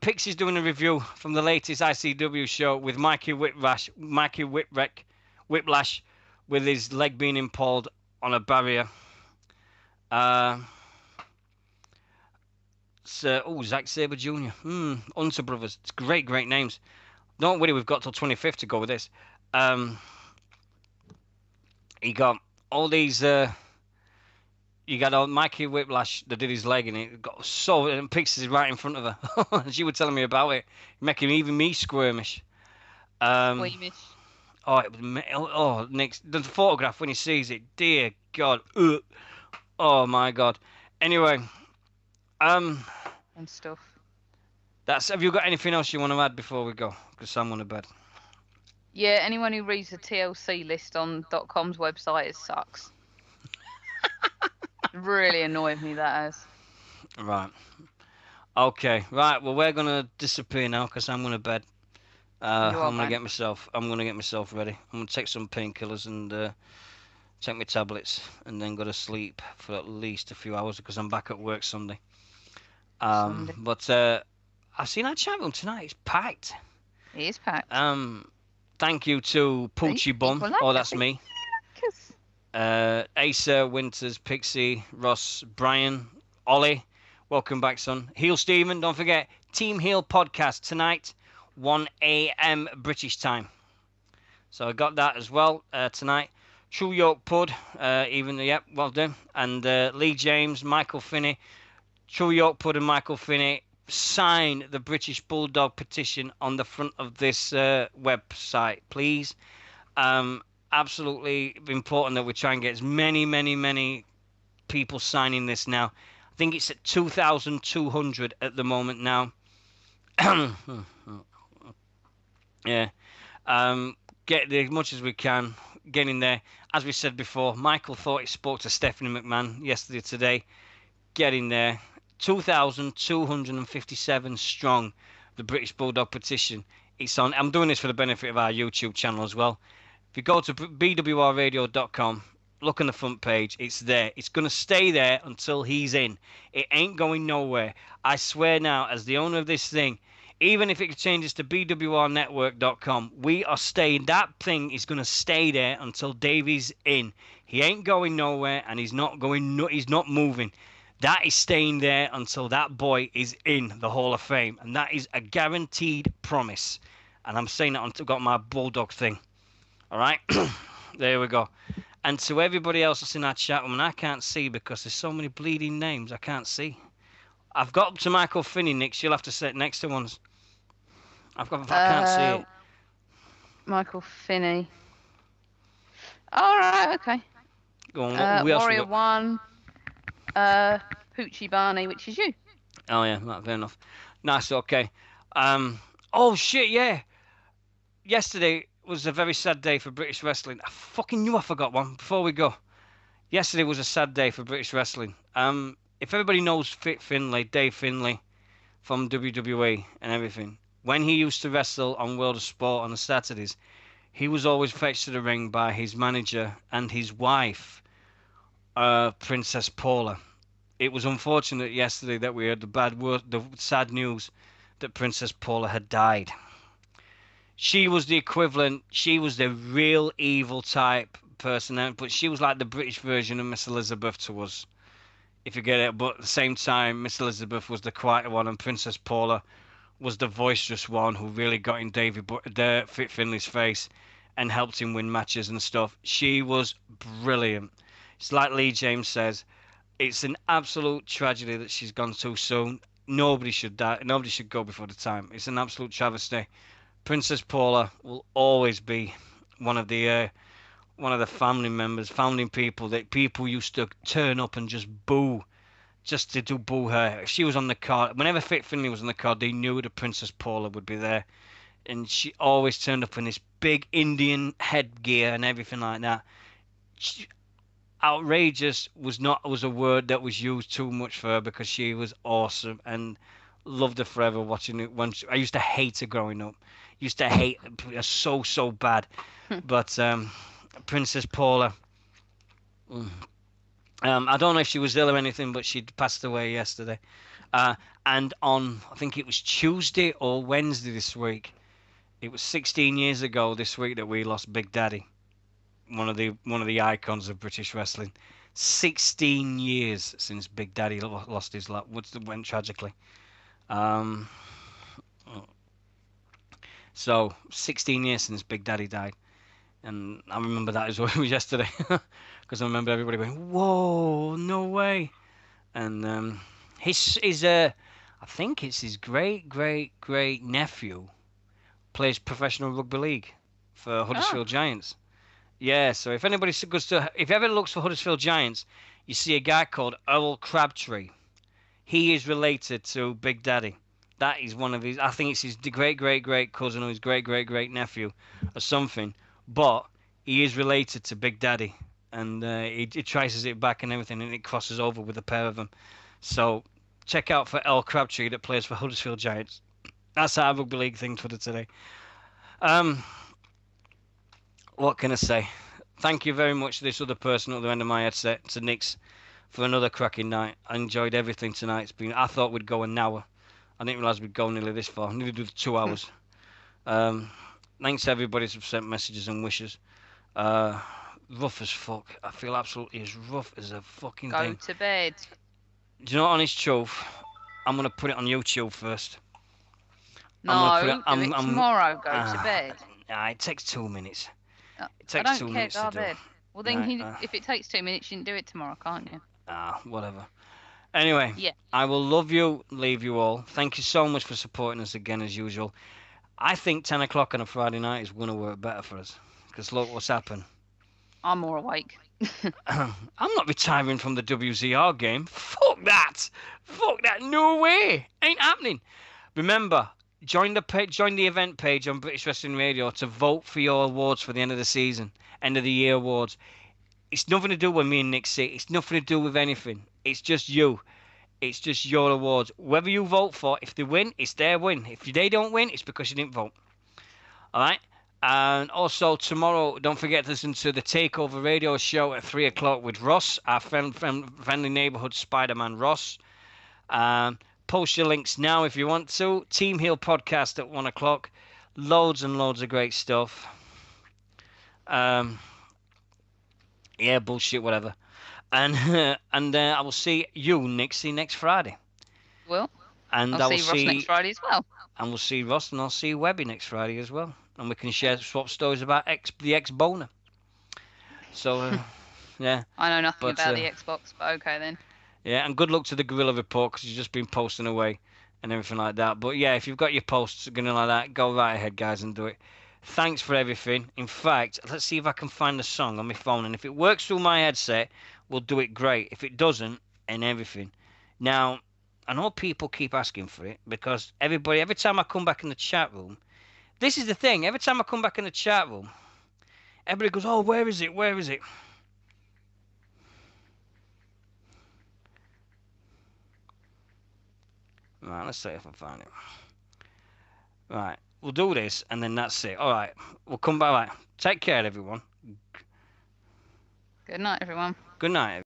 Pixie's doing a review from the latest ICW show with Mikey Whiplash, with his leg being impaled on a barrier. Zack Sabre Jr. Hunter Brothers. It's great names. Don't worry, we've got till 25th to go with this. He got all these. You got Mikey Whiplash that did his leg, and it got and Pixie's right in front of her. She was telling me about it, making even me squirmish. Squeamish. Oh, it was next the photograph when he sees it. Dear God. Oh my God. Anyway, and stuff. Have you got anything else you want to add before we go? Because I'm on to bed. Yeah, anyone who reads the TLC list on .com's website, it sucks. Really annoyed me, that has. Right. Okay. Right. Well, we're gonna disappear now because I'm gonna bed. I'm gonna get myself ready. I'm gonna take some painkillers and take my tablets, and then go to sleep for at least a few hours because I'm back at work Sunday. But I've seen our chat room tonight. It's packed. It is packed. Thank you to Poochie Bum. That's me. Asa, Winters, Pixie, Ross, Brian, Ollie, welcome back, son. Heel Stephen, don't forget, Team Heel podcast tonight, 1 a.m. British time. So I got that as well tonight. True York Pud, well done. And Lee James, Michael Finney, True York Pud and Michael Finney sign the British Bulldog petition on the front of this website, please. Absolutely important that we try and get as many people signing this now. I think it's at 2,200 at the moment now. Yeah. Get as much as we can. Get in there. As we said before, Michael thought he spoke to Stephanie McMahon today. Get in there. 2,257 strong. The British Bulldog petition. It's on. I'm doing this for the benefit of our YouTube channel as well. If you go to bwrradio.com, look on the front page, it's there. It's going to stay there until he's in. It ain't going nowhere. I swear now, as the owner of this thing, even if it changes to bwrnetwork.com, we are staying. That thing is going to stay there until Davey's in. He ain't going nowhere, and he's not moving. That is staying there until that boy is in the Hall of Fame, and that is a guaranteed promise. And I'm saying that until I've got my Bulldog thing. All right, there we go. And to everybody else that's in our chat room, and I can't see because there's so many bleeding names, I can't see. I've got up to Michael Finney, Nick. You'll have to sit next to ones. I can't see it. Michael Finney. All right, okay. Go on, what we else we Warrior got? One, Poochie Barney, which is you. Oh yeah, right, fair enough. Nice, okay. Oh shit, yeah. Yesterday was a very sad day for British wrestling. I fucking knew I forgot one before we go. Yesterday was a sad day for British wrestling. If everybody knows Dave Finlay from WWE and everything, when he used to wrestle on World of Sport on the Saturdays, he was always fetched to the ring by his manager and his wife, Princess Paula. It was unfortunate yesterday that we heard the sad news that Princess Paula had died. She was the equivalent. She was the real evil type person, but she was like the British version of Miss Elizabeth to us, if you get it. But at the same time, Miss Elizabeth was the quieter one, and Princess Paula was the boisterous one who really got in Fit Finley's face and helped him win matches and stuff. She was brilliant. It's like Lee James says, it's an absolute tragedy that she's gone too soon. Nobody should die. Nobody should go before the time. It's an absolute travesty. Princess Paula will always be one of the family members, founding people that people used to turn up and just boo, just to do boo her. If she was on the card, whenever Fit Finley was on the card, they knew that Princess Paula would be there, and she always turned up in this big Indian headgear and everything like that. Outrageous was a word that was used too much for her because she was awesome and loved her forever. Watching it I used to hate her growing up. Used to hate her so bad, but Princess Paula. I don't know if she was ill or anything, but she passed away yesterday. And on, I think it was Tuesday or Wednesday this week, it was 16 years ago this week that we lost Big Daddy, one of the icons of British wrestling. 16 years since Big Daddy lost his life, went tragically. So 16 years since Big Daddy died, and I remember that as well. It was yesterday, because I remember everybody going, "Whoa, no way!" And I think it's his great nephew plays professional rugby league for Huddersfield Giants. Yeah, so if if ever looks for Huddersfield Giants, you see a guy called Earl Crabtree. He is related to Big Daddy. That is one of his. I think it's his great cousin or his great nephew or something. But he is related to Big Daddy, and he traces it back and everything, and it crosses over with the pair of them. So check out for Earl Crabtree that plays for Huddersfield Giants. That's our rugby league thing for today. What can I say? Thank you very much to this other person at the end of my headset, to Nix, for another cracking night. I enjoyed everything tonight. I thought we'd go an hour. I didn't realise we'd go nearly this far. I nearly do 2 hours. Thanks to everybody who's sent messages and wishes. Rough as fuck. I feel absolutely as rough as a fucking thing. Go to bed. Do you know, honest truth? I'm gonna put it on YouTube first. No, do it tomorrow. Go to bed. Nah, it takes 2 minutes. It takes I don't 2 minutes to do. Bed. Well, then if it takes 2 minutes, you can do it tomorrow, can't you? Whatever. Anyway, yeah. I will love you, leave you all. Thank you so much for supporting us again as usual. I think 10 o'clock on a Friday night is going to work better for us. Because look what's happened. I'm more awake. I'm not retiring from the WZR game. Fuck that. Fuck that. No way. Ain't happening. Remember, join the event page on British Wrestling Radio to vote for your awards for the end of the season. End of the year awards. It's nothing to do with me and Nixy. It's nothing to do with anything. It's just you. It's just your awards. Whoever you vote for, if they win, it's their win. If they don't win, it's because you didn't vote. All right? And also tomorrow, don't forget to listen to the Takeover Radio Show at 3 o'clock with Ross, our friendly neighborhood Spider-Man Ross. Post your links now if you want to. Team Heel Podcast at 1 o'clock. Loads and loads of great stuff. Yeah, bullshit, whatever. And I will see you, Nixie, next Friday. Well, and I'll see Ross next Friday as well. And we'll see Ross, and I'll see Webby next Friday as well. And we can swap stories about the ex-boner. So Yeah, I know nothing but about the Xbox, but okay then. yeah, and good luck to the Gorilla Report because you've just been posting away and everything like that. But yeah, if you've got your posts going like that, go right ahead, guys, and do it. Thanks for everything. In fact, let's see if I can find the song on my phone, and if it works through my headset, we'll do it great. If it doesn't, and everything. Now, I know people keep asking for it because everybody, every time I come back in the chat room, this is the thing. Every time I come back in the chat room, everybody goes, "Oh, where is it? Where is it?" Right, let's see if I find it. Right, we'll do this, and then that's it. All right, we'll come back. Right, take care, everyone. Good night, everyone. Good night.